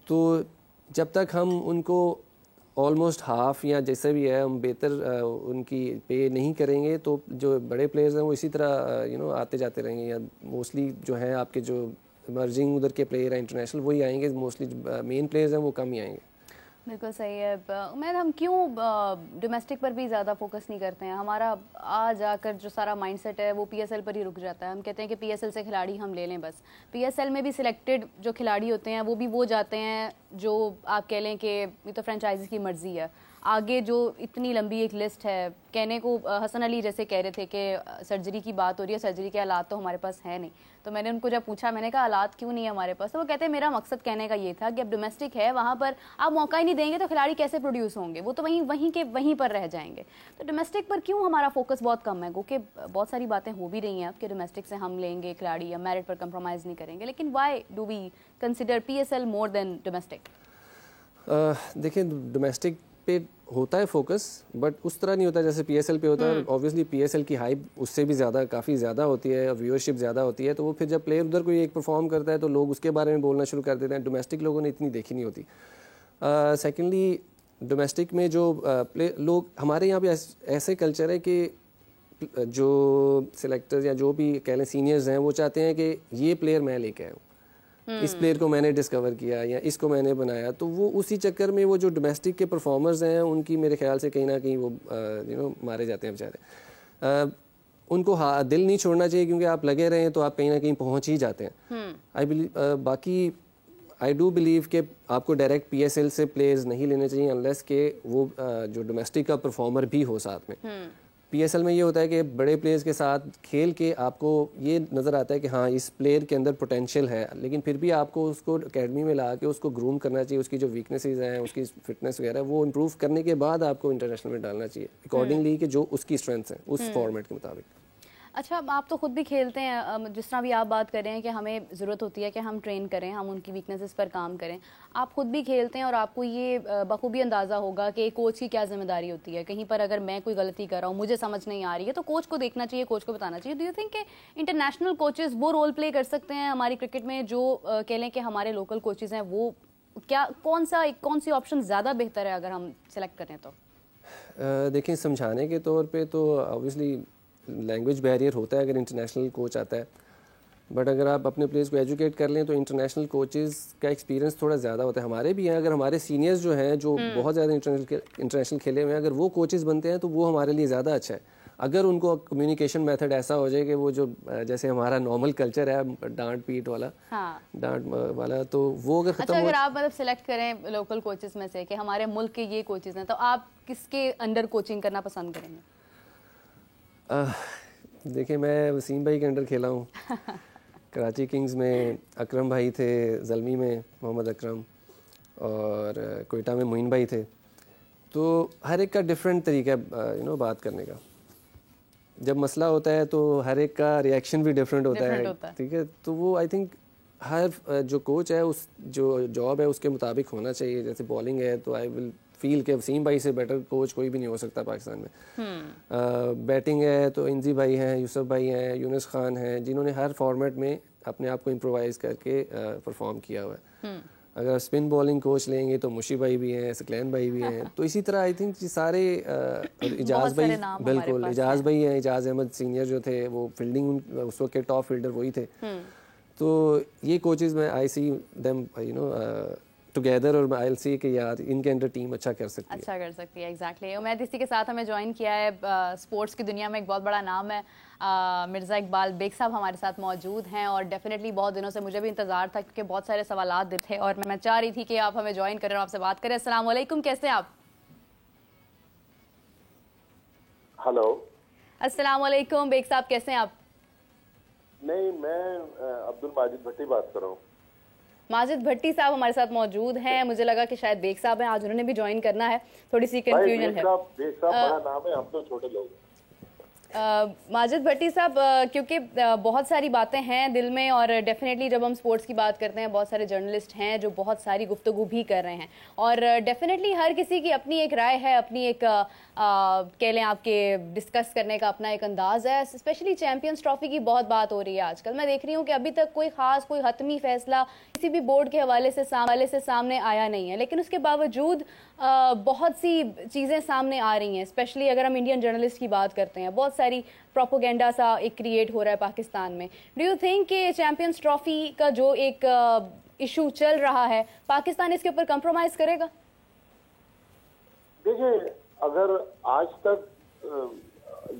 तो जब तक हम उनको ऑलमोस्ट हाफ या जैसे भी है हम बेहतर उनकी पे नहीं करेंगे, तो जो बड़े प्लेयर्स हैं वो इसी तरह आते जाते रहेंगे, या मोस्टली जो है आपके जो इमर्जिंग उधर के प्लेयर हैं इंटरनेशनल वही आएंगे, मोस्टली मेन प्लेयर्स हैं वो कम ही आएंगे। बिल्कुल सही है। उम्मीद हम क्यों डोमेस्टिक पर भी ज़्यादा फोकस नहीं करते हैं? हमारा आ जाकर जो सारा माइंडसेट है वो PSL पर ही रुक जाता है। हम कहते हैं कि PSL से खिलाड़ी हम ले लें बस। PSL में भी सिलेक्टेड जो खिलाड़ी होते हैं वो भी वो जाते हैं जो आप कह लें कि ये तो फ्रेंचाइजी की मर्ज़ी है। आगे जो इतनी लंबी एक लिस्ट है, कहने को हसन अली जैसे कह रहे थे कि सर्जरी की बात हो रही है, सर्जरी के हालात तो हमारे पास है नहीं। तो मैंने उनको जब पूछा, मैंने कहा हालात क्यों नहीं है हमारे पास, तो वो कहते हैं मेरा मकसद कहने का ये था कि अब डोमेस्टिक है, वहाँ पर आप मौका ही नहीं देंगे तो खिलाड़ी कैसे प्रोड्यूस होंगे, वो तो वहीं पर रह जाएंगे। तो डोमेस्टिक पर क्यों हमारा फोकस बहुत कम है? क्योंकि बहुत सारी बातें हो भी रही हैं अब कि डोमेस्टिक से हम लेंगे खिलाड़ी या मेरिट पर कंप्रोमाइज़ नहीं करेंगे, लेकिन why do we consider PSL more than domestic? देखिए डोमेस्टिक पे होता है फोकस, बट उस तरह नहीं होता जैसे पीएसएल पे होता है। ऑब्वियसली पीएसएल की हाइप उससे भी ज़्यादा काफ़ी ज़्यादा होती है, व्यूअरशिप ज़्यादा होती है, तो वो फिर जब प्लेयर उधर कोई एक परफॉर्म करता है तो लोग उसके बारे में बोलना शुरू कर देते हैं। डोमेस्टिक लोगों ने इतनी देखी नहीं होती। सेकेंडली डोमेस्टिक में जो लोग हमारे यहाँ पे ऐसे कल्चर है कि जो सिलेक्टर्स या जो भी कह लें सीनियर्स हैं वो चाहते हैं कि ये प्लेयर मैं लेके आया हूँ, इस प्लेयर को मैंने डिस्कवर किया या इसको मैंने बनाया, तो वो उसी चक्कर में वो जो डोमेस्टिक के परफॉर्मर्स हैं उनकी मेरे ख्याल से कहीं ना कहीं वो मारे जाते हैं बेचारे। उनको दिल नहीं छोड़ना चाहिए, क्योंकि आप लगे रहें तो आप कहीं ना कहीं पहुँच ही जाते हैं। बाकी आई डू बिलीव कि आपको डायरेक्ट पीएसएल से प्लेयर्स नहीं लेने चाहिए अनलेस के वो जो डोमेस्टिक का परफॉर्मर भी हो साथ में। पीएसएल में ये होता है कि बड़े प्लेयर्स के साथ खेल के आपको ये नज़र आता है कि हाँ इस प्लेयर के अंदर पोटेंशियल है, लेकिन फिर भी आपको उसको एकेडमी में ला के उसको ग्रूम करना चाहिए, उसकी जो वीकनेसेस हैं, उसकी फिटनेस वगैरह वो इम्प्रूव करने के बाद आपको इंटरनेशनल में डालना चाहिए अकॉर्डिंगली कि जो उसकी स्ट्रेंथ्स हैं उस फॉर्मेट के मुताबिक। अच्छा, आप तो खुद भी खेलते हैं, जिस तरह भी आप बात कर रहे हैं कि हमें ज़रूरत होती है कि हम ट्रेन करें, हम उनकी वीकनेसेस पर काम करें। आप खुद भी खेलते हैं और आपको ये बखूबी अंदाज़ा होगा कि कोच की क्या जिम्मेदारी होती है। कहीं पर अगर मैं कोई गलती कर रहा हूँ, मुझे समझ नहीं आ रही है, तो कोच को देखना चाहिए, कोच को बताना चाहिए। डू यू थिंक कि इंटरनेशनल कोचेज़ वो रोल प्ले कर सकते हैं हमारी क्रिकेट में जो कह लें कि हमारे लोकल कोचेज़ हैं, वो क्या कौन सी ऑप्शन ज़्यादा बेहतर है अगर हम सेलेक्ट करें तो? देखिए समझाने के तौर पे तो ऑब्वियसली लैंग्वेज बैरियर होता है अगर इंटरनेशनल कोच आता है, बट अगर आप अपने प्लेयर्स को एजुकेट कर लें तो इंटरनेशनल कोचेज़ का एक्सपीरियंस थोड़ा ज़्यादा होता है। हमारे भी हैं, अगर हमारे सीनियर्स जो हैं जो बहुत ज़्यादा इंटरनेशनल खेले हुए हैं, अगर वो कोचेज़ बनते हैं तो वो हमारे लिए ज़्यादा अच्छा है। अगर उनको कम्युनिकेशन मेथड ऐसा हो जाए कि वो जो जैसे हमारा नॉर्मल कल्चर है डांट पीट वाला, डांट वाला, तो वो अगर खत्म अगर आप मतलब सिलेक्ट करें लोकल कोचेज़ में से कि हमारे मुल्क के ये कोचेज़ हैं, तो आप किसके अंडर कोचिंग करना पसंद करेंगे? देखिए मैं वसीम भाई के अंडर खेला हूँ। कराची किंग्स में अकरम भाई थे, ज़ल्मी में मोहम्मद अकरम, और कोयटा में मोइन भाई थे। तो हर एक का डिफरेंट तरीका है बात करने का। जब मसला होता है तो हर एक का रिएक्शन भी डिफरेंट होता है, ठीक है। तो वो आई थिंक हर जो कोच है उस जो जॉब है उसके मुताबिक होना चाहिए। जैसे बॉलिंग है तो आई विल फील के वसीम भाई से बेटर कोच कोई भी नहीं हो सकता पाकिस्तान में। बैटिंग है तो इंजी भाई हैं, यूसुफ भाई हैं, यूनुस खान हैं, जिन्होंने हर फॉर्मेट में अपने आप को इम्प्रोवाइज़ करके परफॉर्म किया हुआ है। अगर स्पिन बॉलिंग कोच लेंगे तो मुशी भाई भी हैं, सकलैन भाई भी हैं। तो इसी तरह आई थिंक सारे इजाज़ भाई, बिल्कुल इजाज़ भाई हैं, इजाज़ अहमद सीनियर जो थे वो फील्डिंग उस वक्त के टॉप फील्डर वही थे। तो ये कोचेज़ में आई सी देम टुगेदर, और आई विल सी कि यार इनके अंडर टीम अच्छा कर सकती है। एग्जैक्टली। उमैद इसी के साथ हमें ज्वाइन किया है, स्पोर्ट्स की दुनिया में एक बहुत बड़ा नाम है, मिर्ज़ा इकबाल बेग साहब हमारे साथ मौजूद हैं। और डेफिनेटली बहुत दिनों से मुझे भी इंतज़ार था क्योंकि बहुत सारे सवालात थे और मैं चाह रही थी कि आप हमें ज्वाइन करें और आपसे बात करें। अस्सलाम वालेकुम, कैसे हैं आप? हेलो। अस्सलाम वालेकुम बेग साहब, कैसे हैं आप? नहीं, मैं अब्दुल माजिद भट्टी बात कर रहा हूँ। माजिद भट्टी साहब हमारे साथ मौजूद हैं। मुझे लगा कि शायद बेग साहब हैं, आज उन्होंने भी ज्वाइन करना है, थोड़ी सी कंफ्यूजन है। बेग साहब बड़ा नाम है, हम तो छोटे लोग हैं। माजिद भट्टी साहब, क्योंकि बहुत सारी बातें हैं दिल में और डेफिनेटली जब हम स्पोर्ट्स की बात करते हैं बहुत सारे जर्नलिस्ट हैं जो बहुत सारी गुफ्तगू भी कर रहे हैं और डेफिनेटली हर किसी की अपनी एक राय है, अपनी एक कह लें आपके डिस्कस करने का अपना एक अंदाज़ है। स्पेशली चैंपियंस ट्रॉफी की बहुत बात हो रही है आजकल। मैं देख रही हूँ कि अभी तक कोई हतमी फैसला किसी भी बोर्ड के हवाले से सामने आया नहीं है, लेकिन उसके बावजूद बहुत सी चीज़ें सामने आ रही हैं। स्पेशली अगर हम इंडियन जर्नलिस्ट की बात करते हैं, बहुत सारी प्रोपोगेंडा सा एक क्रिएट हो रहा है पाकिस्तान में। डू यू थिंक कि चैंपियंस ट्रॉफी का जो एक इशू चल रहा है, पाकिस्तान इसके ऊपर कंप्रोमाइज करेगा? देखिए, अगर आज तक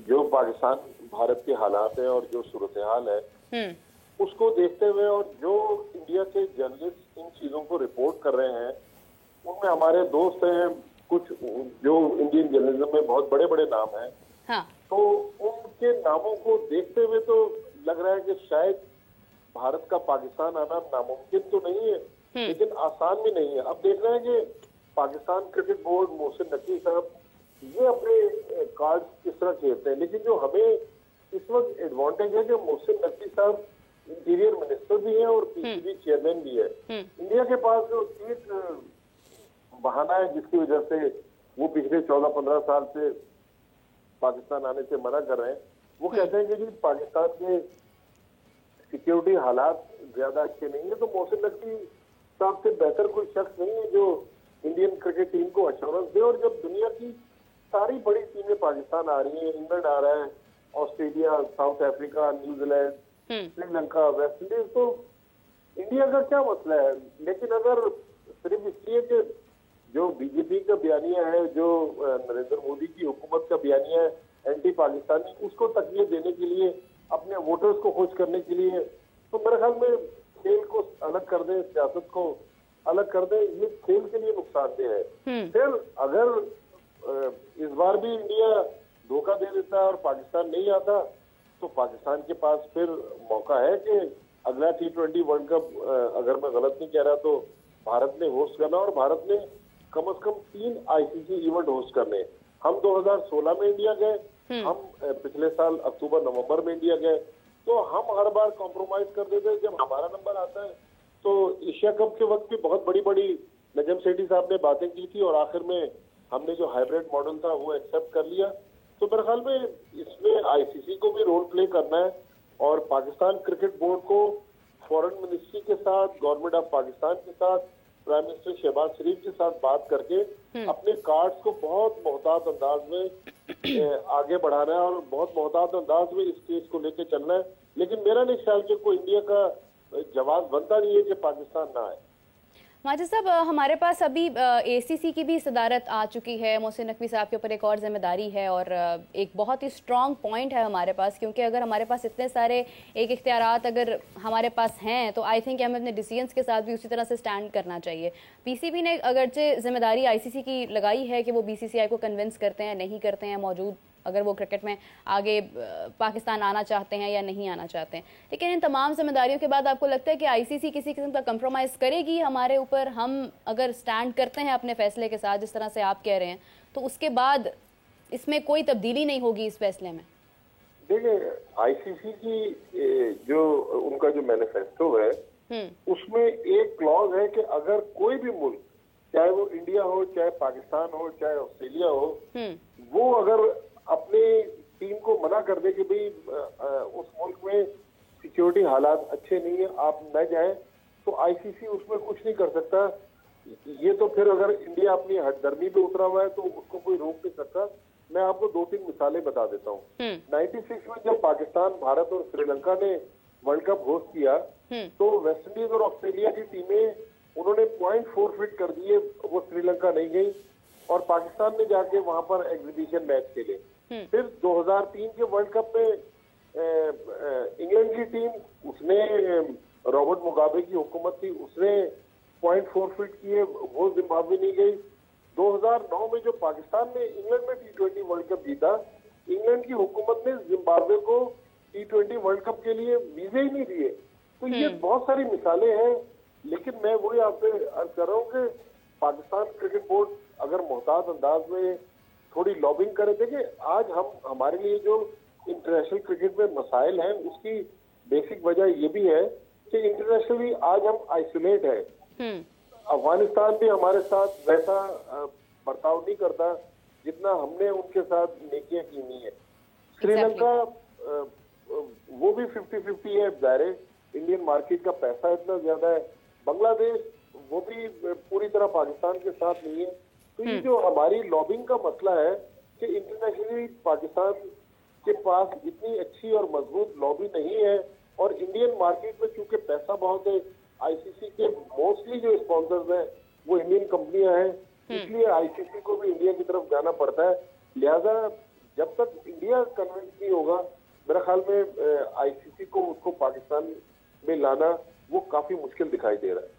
जो पाकिस्तान भारत के हालात है और जो सूरत हाल है उसको देखते हुए और जो इंडिया के जर्नलिस्ट इन चीजों को रिपोर्ट कर रहे हैं, उनमें हमारे दोस्त हैं कुछ जो इंडियन जर्नलिज्म में बहुत बड़े बड़े नाम हैं। हाँ। तो उनके नामों को देखते हुए तो लग रहा है कि शायद भारत का पाकिस्तान आना नामुमकिन तो नहीं है, लेकिन आसान भी नहीं है। अब देख रहे हैं कि पाकिस्तान क्रिकेट बोर्ड, मोहसिन नकवी साहब ये अपने कार्ड किस तरह खेलते हैं, लेकिन जो हमें इस वक्त एडवांटेज है कि मोहसिन नकवी साहब इंटीरियर मिनिस्टर भी हैं और पीसीबी चेयरमैन भी है। इंडिया के पास जो एक बहाना है जिसकी वजह से वो पिछले 14-15 साल से पाकिस्तान आने से मना कर रहे हैं। वो कहते हैं कि जी पाकिस्तान के सिक्योरिटी हालात ज्यादा अच्छे नहीं है, तो मोहसिन नकवी साहब से बेहतर कोई शख्स नहीं है जो इंडियन क्रिकेट टीम को एश्योरेंस दे। और जब दुनिया की सारी बड़ी टीमें पाकिस्तान आ रही हैं, इंग्लैंड आ रहा है, Australia, south Africa, New Zealand, Sri Lanka, West Indies, तो इंडिया का क्या मसला है? लेकिन अगर सिर्फ इसलिए कि जो बीजेपी का बयानिया है, जो नरेंद्र मोदी की हुकूमत का बयानिया है एंटी पाकिस्तानी, उसको तकलीफ देने के लिए, अपने वोटर्स को खुश करने के लिए, तो मेरे ख्याल में खेल को अलग कर दें, सियासत को अलग कर दें, ये खेल के लिए नुकसानदेह है। फिर अगर इस बार भी इंडिया धोखा दे देता है और पाकिस्तान नहीं आता, तो पाकिस्तान के पास फिर मौका है कि अगला T20 वर्ल्ड कप, अगर मैं गलत नहीं कह रहा, तो भारत ने होस्ट करना, और भारत ने कम से कम 3 ICC इवेंट होस्ट करने। हम 2016 में इंडिया गए, हम पिछले साल अक्टूबर-नवंबर में इंडिया गए, तो हम हर बार कॉम्प्रोमाइज कर देते हैं। जब हमारा नंबर आता है तो एशिया कप के वक्त भी बहुत बड़ी बड़ी नजम सेठी साहब ने बातें की थी, और आखिर में हमने जो हाइब्रिड मॉडल था वो एक्सेप्ट कर लिया। तो मेरे ख्याल में इसमें ICC को भी रोल प्ले करना है, और पाकिस्तान क्रिकेट बोर्ड को फॉरेन मिनिस्ट्री के साथ, गवर्नमेंट ऑफ पाकिस्तान के साथ, प्राइम मिनिस्टर शहबाज शरीफ के साथ बात करके अपने कार्ड्स को बहुत मोहतात अंदाज में आगे बढ़ाना है, और बहुत मोहतात अंदाज में इस केस को लेके चलना है। लेकिन मेरा नहीं ख्याल कि कोई इंडिया का जवाब बनता नहीं है कि पाकिस्तान ना आए। माजिद साहब, हमारे पास अभी ACC की भी सदारत आ चुकी है, मोहसिन नकवी साहब के ऊपर एक और जिम्मेदारी है, और एक बहुत ही स्ट्रॉन्ग पॉइंट है हमारे पास, क्योंकि अगर हमारे पास इतने सारे एक इख्तियारात अगर हमारे पास हैं, तो आई थिंक हमें अपने डिसीजंस के साथ भी उसी तरह से स्टैंड करना चाहिए। PCB ने अगरचे जिम्मेदारी ICC की लगाई है कि वो BCCI को कन्विंस करते हैं, नहीं करते हैं मौजूद, अगर वो क्रिकेट में आगे पाकिस्तान आना चाहते हैं या नहीं आना चाहते हैं, लेकिन इन तमाम जिम्मेदारियों के बाद आपको लगता है कि ICC किसी किस्म का कंप्रोमाइज़ करेगी हमारे ऊपर? हम अगर स्टैंड करते हैं अपने फैसले के साथ, जिस तरह से आप कह रहे हैं, तो उसके बाद इसमें कोई तब्दीली नहीं होगी इस फैसले में? देखिए, ICC की जो उनका जो मैनिफेस्टो है, उसमें एक क्लॉज है कि अगर कोई भी मुल्क, चाहे वो इंडिया हो, चाहे पाकिस्तान हो, चाहे ऑस्ट्रेलिया हो, वो अगर अपनी टीम को मना कर दे कि भाई उस मुल्क में सिक्योरिटी हालात अच्छे नहीं है, आप न जाएं, तो ICC उसमें कुछ नहीं कर सकता। ये तो फिर अगर इंडिया अपनी हटदर्मी पे उतरा हुआ है तो उसको कोई रोक नहीं सकता। मैं आपको 2-3 मिसालें बता देता हूँ। 96 में जब पाकिस्तान, भारत और श्रीलंका ने वर्ल्ड कप होस्ट किया, तो वेस्ट इंडीज और ऑस्ट्रेलिया की टीमें उन्होंने पॉइंट फोरफिट कर दिए, वो श्रीलंका नहीं गई, और पाकिस्तान ने जाके वहां पर एग्जीबिशन मैच खेले। फिर 2003 के वर्ल्ड कप में इंग्लैंड की टीम, उसने रॉबर्ट मुगाबे की हुकूमत थी, उसने पॉइंट फोरफिट किए, वो जिम्बाब्वे नहीं गई। 2009 में जो पाकिस्तान ने इंग्लैंड में T20 वर्ल्ड कप जीता, इंग्लैंड की हुकूमत ने जिम्बाब्वे को T20 वर्ल्ड कप के लिए वीजे ही नहीं दिए। तो ये बहुत सारी मिसालें हैं, लेकिन मैं वही आपसे अर्ज कर रहा हूँ कि पाकिस्तान क्रिकेट बोर्ड अगर मोहतात अंदाज में थोड़ी लॉबिंग करे। देखिए, आज हमारे लिए जो इंटरनेशनल क्रिकेट में मसाइल हैं, उसकी बेसिक वजह ये भी है कि इंटरनेशनली आज हम आइसोलेट है। अफगानिस्तान भी हमारे साथ वैसा बर्ताव नहीं करता जितना हमने उनके साथ नेकियां की हुई है। श्रीलंका वो भी 50-50 है, ज़ाहिर है इंडियन मार्केट का पैसा इतना ज्यादा है। बांग्लादेश वो भी पूरी तरह पाकिस्तान के साथ नहीं है। तो ये जो हमारी लॉबिंग का मसला है कि इंटरनेशनली पाकिस्तान के पास इतनी अच्छी और मजबूत लॉबी नहीं है, और इंडियन मार्केट में चूंकि पैसा बहुत है, ICC के मोस्टली जो स्पॉन्सर्स हैं वो इंडियन कंपनियां हैं, इसलिए ICC को भी इंडिया की तरफ जाना पड़ता है। लिहाजा जब तक इंडिया कन्विंस नहीं होगा, मेरा ख्याल में ICC को उसको पाकिस्तान में लाना वो काफी मुश्किल दिखाई दे रहा है।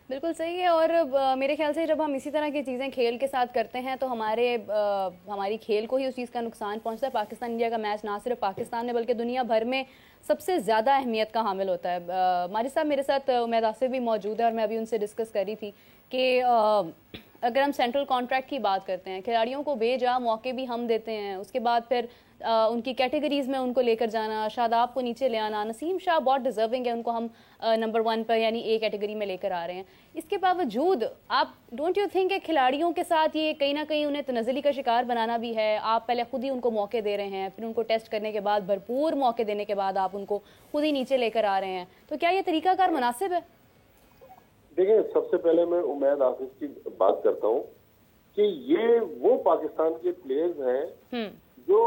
बिल्कुल सही है, और मेरे ख्याल से जब हम इसी तरह की चीज़ें खेल के साथ करते हैं तो हमारी खेल को ही उस चीज़ का नुकसान पहुंचता है। पाकिस्तान इंडिया का मैच ना सिर्फ पाकिस्तान में बल्कि दुनिया भर में सबसे ज़्यादा अहमियत का हामिल होता है। मारिद साहब मेरे साथ उमैद आसिफ भी मौजूद है, और मैं अभी उनसे डिस्कस कर रही थी कि अगर हम सेंट्रल कॉन्ट्रैक्ट की बात करते हैं, खिलाड़ियों को बेजा मौके भी हम देते हैं, उसके बाद फिर उनकी कैटेगरीज में उनको लेकर जाना, शादाब को नीचे ले आना, नसीम शाह बहुत डिजर्विंग है, उनको हम नंबर 1 पर यानी ए कैटेगरी में लेकर आ रहे हैं। इसके बावजूद आप डोंट यू थिंक खिलाड़ियों के साथ ये कहीं ना कहीं उन्हें तनज़्ज़ुली का शिकार बनाना भी है? आप पहले खुद ही उनको मौके दे रहे हैं, फिर उनको टेस्ट करने के बाद भरपूर मौके देने के बाद आप उनको खुद ही नीचे लेकर आ रहे हैं, तो क्या ये तरीकाकार मुनासिब है? देखिए, सबसे पहले मैं उमैद हाफिज की बात करता हूँ कि ये वो पाकिस्तान के प्लेयर्स हैं जो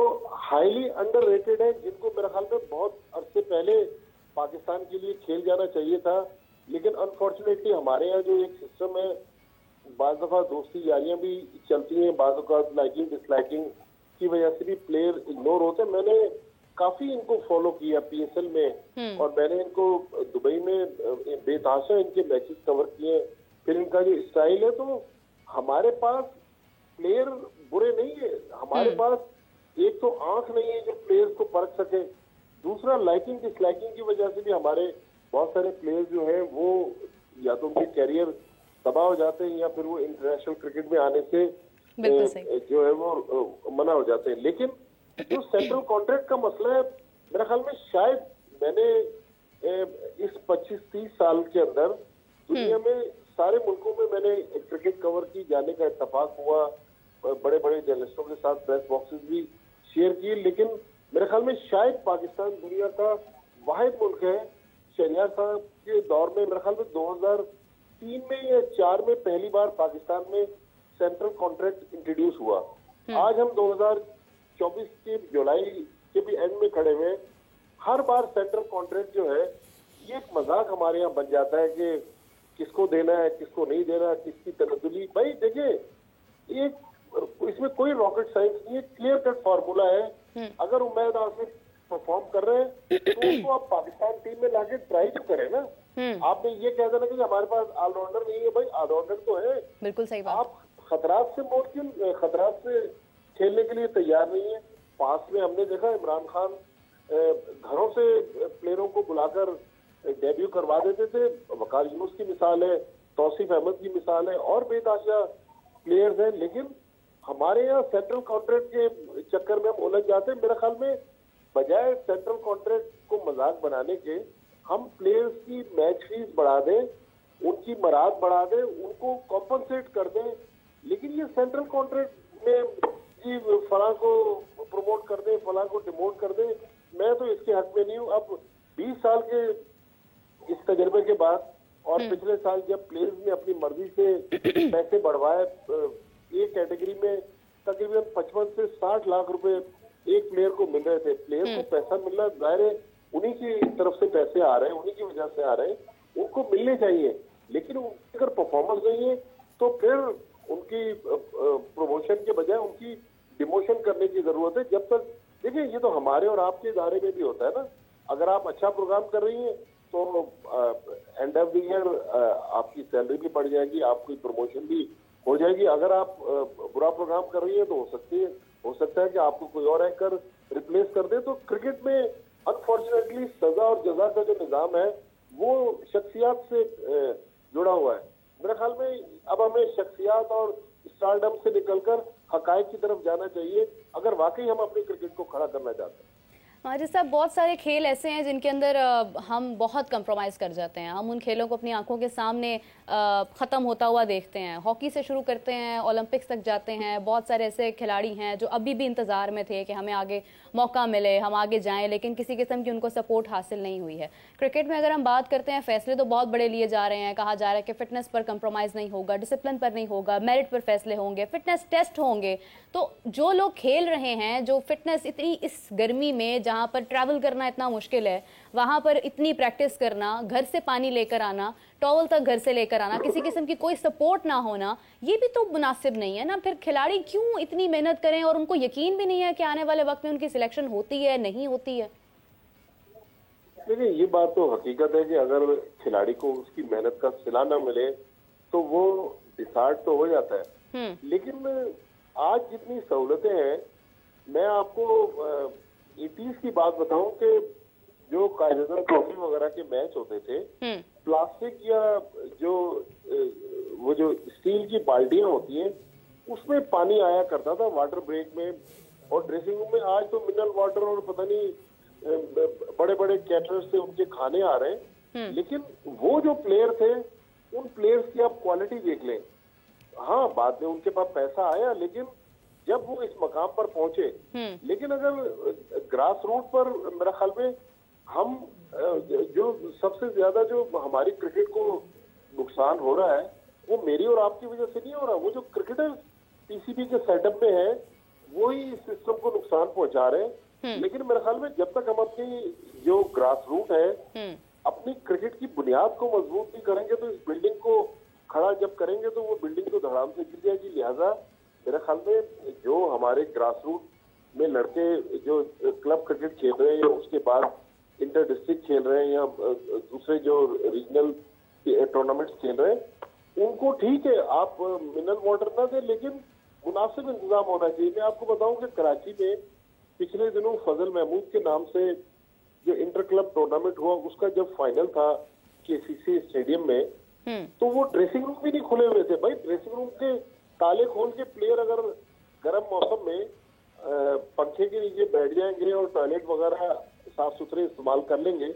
हाईली अंडररेटेड है, जिनको मेरे ख्याल में बहुत अरसे पहले पाकिस्तान के लिए खेल जाना चाहिए था, लेकिन अनफॉर्चुनेटली हमारे यहाँ जो एक सिस्टम है, बाज़ दफा दोस्ती यारियां भी चलती हैं, बाज़ औक़ात लाइकिंग डिसलाइकिंग की वजह से भी प्लेयर इग्नोर होते हैं। मैंने काफी इनको फॉलो किया पीएसएल में, और मैंने इनको दुबई में बेतहाशा इनके मैचेस कवर किए। फिर इनका जो स्टाइल है, तो हमारे पास प्लेयर बुरे नहीं है, हमारे पास एक तो आंख नहीं है जो प्लेयर्स को परख सके, दूसरा लाइकिंग डिसलाइकिंग की वजह से भी हमारे बहुत सारे प्लेयर्स जो हैं वो या तो उनके कैरियर तबाह हो जाते हैं या फिर वो इंटरनेशनल क्रिकेट में आने से जो है वो मना हो जाते हैं। लेकिन जो सेंट्रल कॉन्ट्रैक्ट का मसला है, मेरे ख्याल में शायद मैंने इस 25-30 साल के अंदर दुनिया में सारे मुल्कों में मैंने क्रिकेट कवर की जाने का इत्तेफाक हुआ, बड़े बड़े जर्नलिस्टों के साथ प्रेस बॉक्सेस भी शेयर किए, लेकिन मेरे ख्याल में शायद पाकिस्तान दुनिया का वाहिद मुल्क है। शहरियार साहब के दौर में मेरे ख्याल में 2003 में या 4 में पहली बार पाकिस्तान में सेंट्रल कॉन्ट्रैक्ट इंट्रोड्यूस हुआ। आज हम 2024 के जुलाई के भी एंड में खड़े हुए। हर बार सेंट्रल कॉन्ट्रैक्ट जो है ये एक मजाक हमारे यहाँ बन जाता है कि किसको देना है, किसको नहीं देना, किसकी तनज़्ज़ुली। भाई देखिए, एक इसमें कोई रॉकेट साइंस नहीं है, क्लियर कट फार्मूला है। अगर उमैद हाफिज परफॉर्म कर रहे हैं तो उसको आप पाकिस्तान टीम में लाके ट्राई तो करें ना। आपने ये कह देना कि हमारे पास ऑलराउंडर नहीं है, भाई ऑलराउंडर तो है। बिल्कुल सही बात। आप खतरात से मोड़ क्यों, खतरात से खेलने के लिए तैयार नहीं है? पास में हमने देखा इमरान खान घरों से प्लेयरों को बुलाकर डेब्यू करवा देते थे। वकार यूनुस की मिसाल है, तौसीफ अहमद की मिसाल है, और बेताशा प्लेयर्स हैं। लेकिन हमारे यहाँ सेंट्रल कॉन्ट्रैक्ट के चक्कर में हम उलझ जाते हैं। मेरे ख्याल में बजाय सेंट्रल कॉन्ट्रैक्ट को मजाक बनाने के, हम प्लेयर्स की मैच फीस बढ़ा दें, उनकी मराद बढ़ा दें, उनको कॉम्पनसेट कर दें। लेकिन ये सेंट्रल कॉन्ट्रैक्ट में जी फलां को प्रमोट कर दें, फलां को डिमोट कर दें, मैं तो इसके हक में नहीं हूँ। अब 20 साल के इस तजर्बे के बाद और पिछले साल जब प्लेयर्स ने अपनी मर्जी से पैसे बढ़वाए, एक कैटेगरी में तकरीबन 55 से 60 लाख रुपए एक प्लेयर को मिल रहे थे। प्लेयर को पैसा मिलना जाहिर है, उन्हीं की तरफ से पैसे आ रहे हैं, उन्हीं की वजह से आ रहे हैं, उनको मिलने चाहिए। लेकिन उनकी अगर परफॉर्मेंस नहीं है तो फिर उनकी प्रमोशन के बजाय उनकी डिमोशन करने की जरूरत है। जब तक देखिए, ये तो हमारे और आपके इदारे में भी होता है ना। अगर आप अच्छा प्रोग्राम कर रही हैं तो एंड ऑफ द ईयर आपकी सैलरी भी बढ़ जाएगी, आपकी प्रमोशन भी हो जाएगी। अगर आप बुरा प्रोग्राम कर रही है तो हो सकता है कि आपको कोई और एंकर रिप्लेस कर दे। तो क्रिकेट में अनफॉर्चुनेटली सजा और जजा का जो निजाम है वो शख्सियात से जुड़ा हुआ है। मेरे ख्याल में अब हमें शख्सियात और स्टारडम से निकलकर हकायक की तरफ जाना चाहिए, अगर वाकई हम अपने क्रिकेट को खड़ा करना चाहते हैं। माजिद साहब, बहुत सारे खेल ऐसे हैं जिनके अंदर हम बहुत कंप्रोमाइज़ कर जाते हैं। हम उन खेलों को अपनी आंखों के सामने ख़त्म होता हुआ देखते हैं। हॉकी से शुरू करते हैं, ओलंपिक्स तक जाते हैं। बहुत सारे ऐसे खिलाड़ी हैं जो अभी भी इंतज़ार में थे कि हमें आगे मौका मिले, हम आगे जाएं, लेकिन किसी किस्म की उनको सपोर्ट हासिल नहीं हुई है। क्रिकेट में अगर हम बात करते हैं, फैसले तो बहुत बड़े लिए जा रहे हैं। कहा जा रहा है कि फ़िटनेस पर कंप्रोमाइज़ नहीं होगा, डिसिप्लिन पर नहीं होगा, मेरिट पर फैसले होंगे, फिटनेस टेस्ट होंगे। तो जो लोग खेल रहे हैं, जो फिटनेस इतनी इस गर्मी में जहाँ पर ट्रैवल करना इतना मुश्किल है, वहाँ पर इतनी प्रैक्टिस करना, घर से पानी लेकर आना, टॉवल तक घर से लेकर आना, किसी किस्म की कोई सपोर्ट ना होना, ये भी तो मुनासिब नहीं है ना। फिर खिलाड़ी क्यों इतनी मेहनत करें और उनको यकीन भी नहीं है कि आने वाले वक्त में उनकी सिलेक्शन होती है नहीं होती है? देखिए, ये बात तो हकीकत है कि अगर खिलाड़ी को उसकी मेहनत का सिला न मिले तो वो डिसार्ड तो हो जाता है। लेकिन आज जितनी सहूलतें हैं, मैं आपको 80s की बात बताऊं कि जो कायदेदार ट्रॉफी वगैरह के मैच होते थे, प्लास्टिक या जो वो जो स्टील की बाल्टियां होती हैं उसमें पानी आया करता था वाटर ब्रेक में। और ड्रेसिंग रूम में आज तो मिनरल वाटर और पता नहीं बड़े बड़े कैटरर्स से उनके खाने आ रहे हैं, लेकिन वो जो प्लेयर थे उन प्लेयर्स की आप क्वालिटी देख लें। हाँ, बाद में उनके पास पैसा आया, लेकिन जब वो इस मकाम पर पहुंचे, लेकिन अगर ग्रास रूट पर मेरा ख्याल में हम जो सबसे ज्यादा जो हमारी क्रिकेट को नुकसान हो रहा है वो मेरी और आपकी वजह से नहीं हो रहा, वो जो क्रिकेटर पीसीबी के सेटअप में है वही इस सिस्टम को नुकसान पहुंचा रहे हैं। लेकिन मेरे ख्याल में जब तक हम अपनी जो ग्रास रूट है अपनी क्रिकेट की बुनियाद को मजबूत नहीं करेंगे तो इस बिल्डिंग को खड़ा जब करेंगे तो वो बिल्डिंग तो धड़ाम से गिर जाएगी। लिहाजा मेरे ख्याल में जो हमारे ग्रास रूट में लड़के जो क्लब क्रिकेट खेल रहे हैं या उसके बाद इंटर डिस्ट्रिक्ट खेल रहे हैं या दूसरे जो रीजनल टूर्नामेंट्स खेल रहे हैं, उनको ठीक है आप मिनरल वाटर ना दें, लेकिन मुनासिब इंतजाम होना चाहिए। मैं आपको बताऊं कि कराची में पिछले दिनों फजल महमूद के नाम से जो इंटर क्लब टूर्नामेंट हुआ उसका जब फाइनल था केसीसी स्टेडियम में, तो वो ड्रेसिंग रूम भी नहीं खुले हुए थे। भाई ड्रेसिंग रूम के ताले खोल के प्लेयर अगर गर्म मौसम में पंखे के नीचे बैठ जाएंगे और टॉयलेट वगैरह साफ सुथरे इस्तेमाल कर लेंगे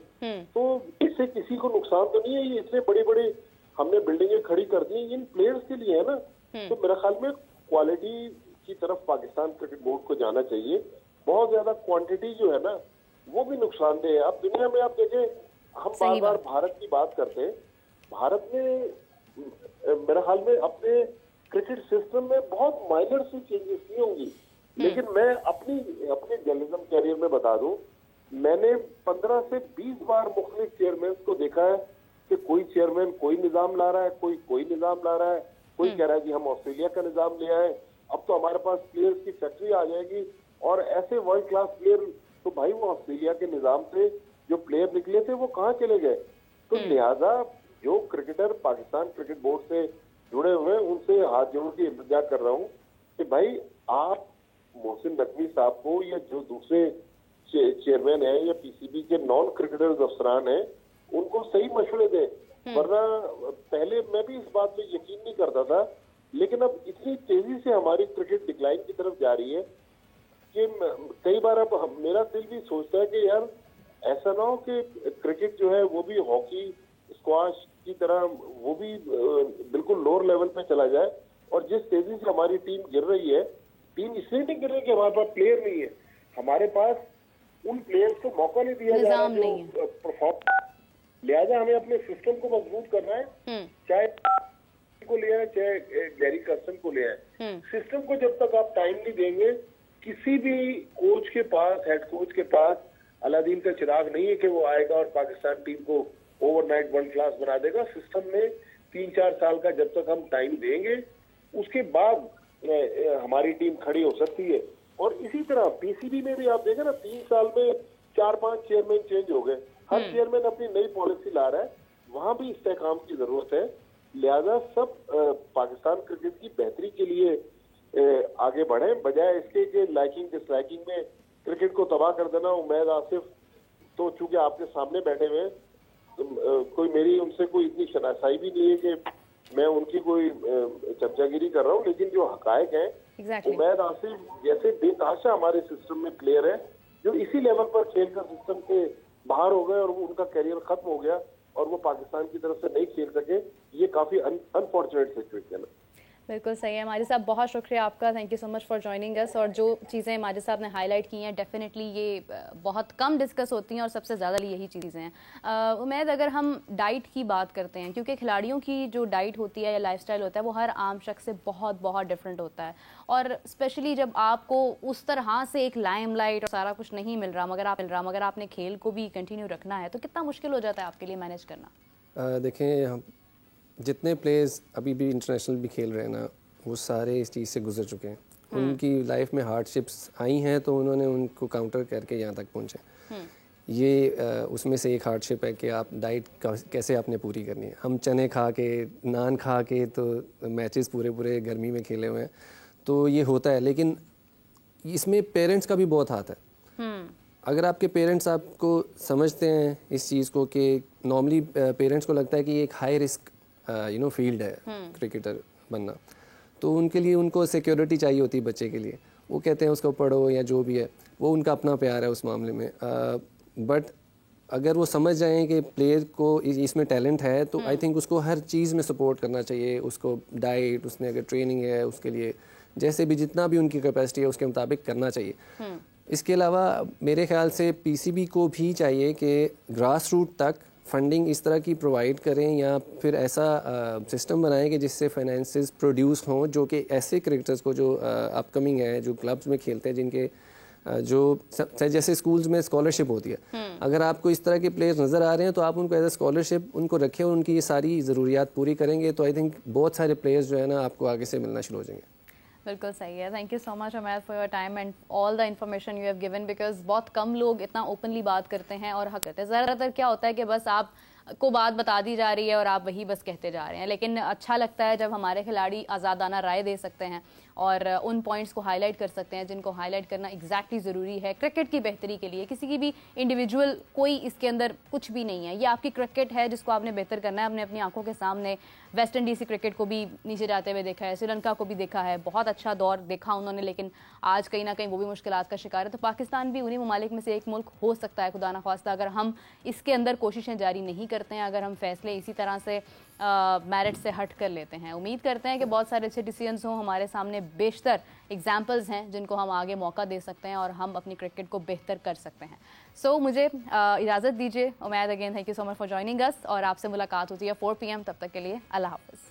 तो इससे किसी को नुकसान तो नहीं है। ये इतने बड़ी बड़ी हमने बिल्डिंगें खड़ी कर दी इन प्लेयर्स के लिए है ना। तो मेरे ख्याल में क्वालिटी की तरफ पाकिस्तान क्रिकेट बोर्ड को जाना चाहिए। बहुत ज्यादा क्वांटिटी जो है ना वो भी नुकसानदेह है। अब दुनिया में आप देखें, हम बार बार भारत की बात करते हैं, भारत ने मेरे ख्याल में अपने क्रिकेट सिस्टम में बहुत माइनर सी चेंजेस की होंगी, लेकिन मैं अपने जर्नलिज्म कैरियर में बता दूं, मैंने 15 से 20 बार मुख्तलिफ चेयरमैन को देखा है कि कोई चेयरमैन कोई निजाम ला रहा है, कोई निजाम ला रहा है, कोई कह रहा है कि हम ऑस्ट्रेलिया का निजाम ले आए, अब तो हमारे पास प्लेयर्स की फैक्ट्री आ जाएगी। और ऐसे वर्ल्ड क्लास प्लेयर तो भाई वो ऑस्ट्रेलिया के निजाम से जो प्लेयर निकले थे वो कहाँ चले गए। तो लिहाजा जो क्रिकेटर पाकिस्तान क्रिकेट बोर्ड से जुड़े हुए उनसे हाथ जोड़ के इंतजार कर रहा हूँ कि भाई आप मोहसिन नकवी साहब को या जो दूसरे चेयरमैन है या पीसीबी के नॉन क्रिकेटर्स अफसरान हैं उनको सही मशवरे दें। वरना पहले मैं भी इस बात पे यकीन नहीं करता था, लेकिन अब इतनी तेजी से हमारी क्रिकेट डिक्लाइन की तरफ जा रही है कि कई बार अब मेरा दिल भी सोचता है कि यार ऐसा ना हो कि क्रिकेट जो है वो भी हॉकी स्क्वाश की तरह वो भी बिल्कुल लोअर लेवल पे चला जाए। और जिस तेजी से हमारी टीम गिर रही है, टीम इसलिए नहीं गिर रही कि हमारे पास प्लेयर नहीं है, हमारे पास उन प्लेयर्स को मौका नहीं दिया जा रहा जो परफॉर्म। लिहाजा हमें अपने सिस्टम को मजबूत करना है, चाहे को ले आए चाहे गैरी कर्सन को ले आए। सिस्टम को जब तक आप टाइम नहीं देंगे, किसी भी कोच के पास, हेड कोच के पास अलादीन का चिराग नहीं है कि वो आएगा और पाकिस्तान टीम को ओवरनाइट वर्ल्ड क्लास बना देगा। सिस्टम में 3-4 साल का जब तक हम टाइम देंगे उसके बाद हमारी टीम खड़ी हो सकती है। और इसी तरह पीसीबी में भी आप देखें ना, 3 साल में 4-5 चेयरमैन चेंज हो गए, हर चेयरमैन अपनी नई पॉलिसी ला रहा है, वहां भी इस्तेकाम की जरूरत है। लिहाजा सब पाकिस्तान क्रिकेट की बेहतरी के लिए आगे बढ़े, बजाय इसके कि लाइकिंग डिसलाइकिंग में क्रिकेट को तबाह कर देना। उमैद आसिफ तो चूंकि आपके सामने बैठे हुए हैं, कोई मेरी उनसे कोई इतनी शनासाई भी नहीं है कि मैं उनकी कोई चर्चागिरी कर रहा हूँ, लेकिन जो हकायक है उमैद आसिफ जैसे बेतहाशा हमारे सिस्टम में प्लेयर है जो इसी लेवल पर खेलकर सिस्टम से बाहर हो गए और वो उनका करियर खत्म हो गया और वो पाकिस्तान की तरफ से नहीं खेल सके। ये काफी अनफॉर्चुनेट सिचुएशन है। बिल्कुल सही है माजिद साहब, बहुत शुक्रिया आपका, thank you so much for joining us. और जो चीज़ें माजिद साहब ने हाईलाइट की हैं डेफिनेटली ये बहुत कम डिस्कस होती हैं और सबसे ज़्यादा यही चीज़ें हैं। उम्मीद अगर हम डाइट की बात करते हैं, क्योंकि खिलाड़ियों की जो डाइट होती है या लाइफस्टाइल होता है वो हर आम शख्स से बहुत बहुत डिफरेंट होता है। और स्पेशली जब आपको उस तरह से एक लाइमलाइट और सारा कुछ नहीं मिल रहा मगर आपने खेल को भी कंटिन्यू रखना है, तो कितना मुश्किल हो जाता है आपके लिए मैनेज करना? देखें, हम जितने प्लेयर्स अभी भी इंटरनेशनल भी खेल रहे हैं ना, वो सारे इस चीज़ से गुजर चुके हैं। उनकी लाइफ में हार्डशिप्स आई हैं तो उन्होंने उनको काउंटर करके यहाँ तक पहुँचे। ये उसमें से एक हार्डशिप है कि आप डाइट कैसे आपने पूरी करनी है। हम चने खा के, नान खा के तो मैचेस पूरे गर्मी में खेले हुए हैं, तो ये होता है। लेकिन इसमें पेरेंट्स का भी बहुत हाथ है। अगर आपके पेरेंट्स आपको समझते हैं इस चीज़ को कि नॉर्मली पेरेंट्स को लगता है कि ये एक हाई रिस्क फील्ड है क्रिकेटर बनना, तो उनके लिए उनको सिक्योरिटी चाहिए होती है बच्चे के लिए। वो कहते हैं उसको पढ़ो या जो भी है, वो उनका अपना प्यार है उस मामले में। बट अगर वो समझ जाएं कि प्लेयर को इसमें टैलेंट है तो आई थिंक उसको हर चीज़ में सपोर्ट करना चाहिए। उसको डाइट, उसने अगर ट्रेनिंग है उसके लिए जैसे भी जितना भी उनकी कैपेसिटी है उसके मुताबिक करना चाहिए। इसके अलावा मेरे ख्याल से पीसीबी को भी चाहिए कि ग्रास रूट तक फंडिंग इस तरह की प्रोवाइड करें या फिर ऐसा सिस्टम बनाएं कि जिससे फाइनेंसेस प्रोड्यूस हों जो कि ऐसे क्रिकेटर्स को जो अपकमिंग है, जो क्लब्स में खेलते हैं, जिनके जो जैसे स्कूल्स में स्कॉलरशिप होती है, अगर आपको इस तरह के प्लेयर्स नज़र आ रहे हैं तो आप उनको एज ए स्कॉलरशिप उनको रखें और उनकी ये सारी ज़रूरियात पूरी करेंगे तो आई थिंक बहुत सारे प्लेयर्स जो है ना आपको आगे से मिलना शुरू हो जाएंगे। बिल्कुल सही है। Thank you so much Umaid for your time and all the information you have given, because बहुत कम लोग इतना ओपनली बात करते हैं और हक करते हैं। ज़्यादातर क्या होता है कि बस आप को बात बता दी जा रही है और आप वही बस कहते जा रहे हैं, लेकिन अच्छा लगता है जब हमारे खिलाड़ी आज़ादाना राय दे सकते हैं और उन पॉइंट्स को हाईलाइट कर सकते हैं जिनको हाईलाइट करना एग्जैक्टली ज़रूरी है क्रिकेट की बेहतरी के लिए। किसी की भी इंडिविजुअल कोई इसके अंदर कुछ भी नहीं है, ये आपकी क्रिकेट है जिसको आपने बेहतर करना है। हमने अपनी आंखों के सामने वेस्ट इंडीज़ की क्रिकेट को भी नीचे जाते हुए देखा है, श्रीलंका को भी देखा है, बहुत अच्छा दौर देखा उन्होंने, लेकिन आज कहीं ना कहीं वो भी मुश्किलात का शिकार है। तो पाकिस्तान भी उन्हीं ममालिक में से एक मुल्क हो सकता है खुदा ना ख्वास्ता, अगर हम इसके अंदर कोशिशें जारी नहीं करते हैं, अगर हम फैसले इसी तरह से मेरिट से हट कर लेते हैं। उम्मीद करते हैं कि बहुत सारे अच्छे डिसीजंस हों, हमारे सामने बेशतर एग्जाम्पल्स हैं जिनको हम आगे मौका दे सकते हैं और हम अपनी क्रिकेट को बेहतर कर सकते हैं। सो मुझे इजाज़त दीजिए। Umaid again thank you so much for joining us और आपसे मुलाकात होती है 4 PM। तब तक के लिए अल्लाह हाफ़िज़।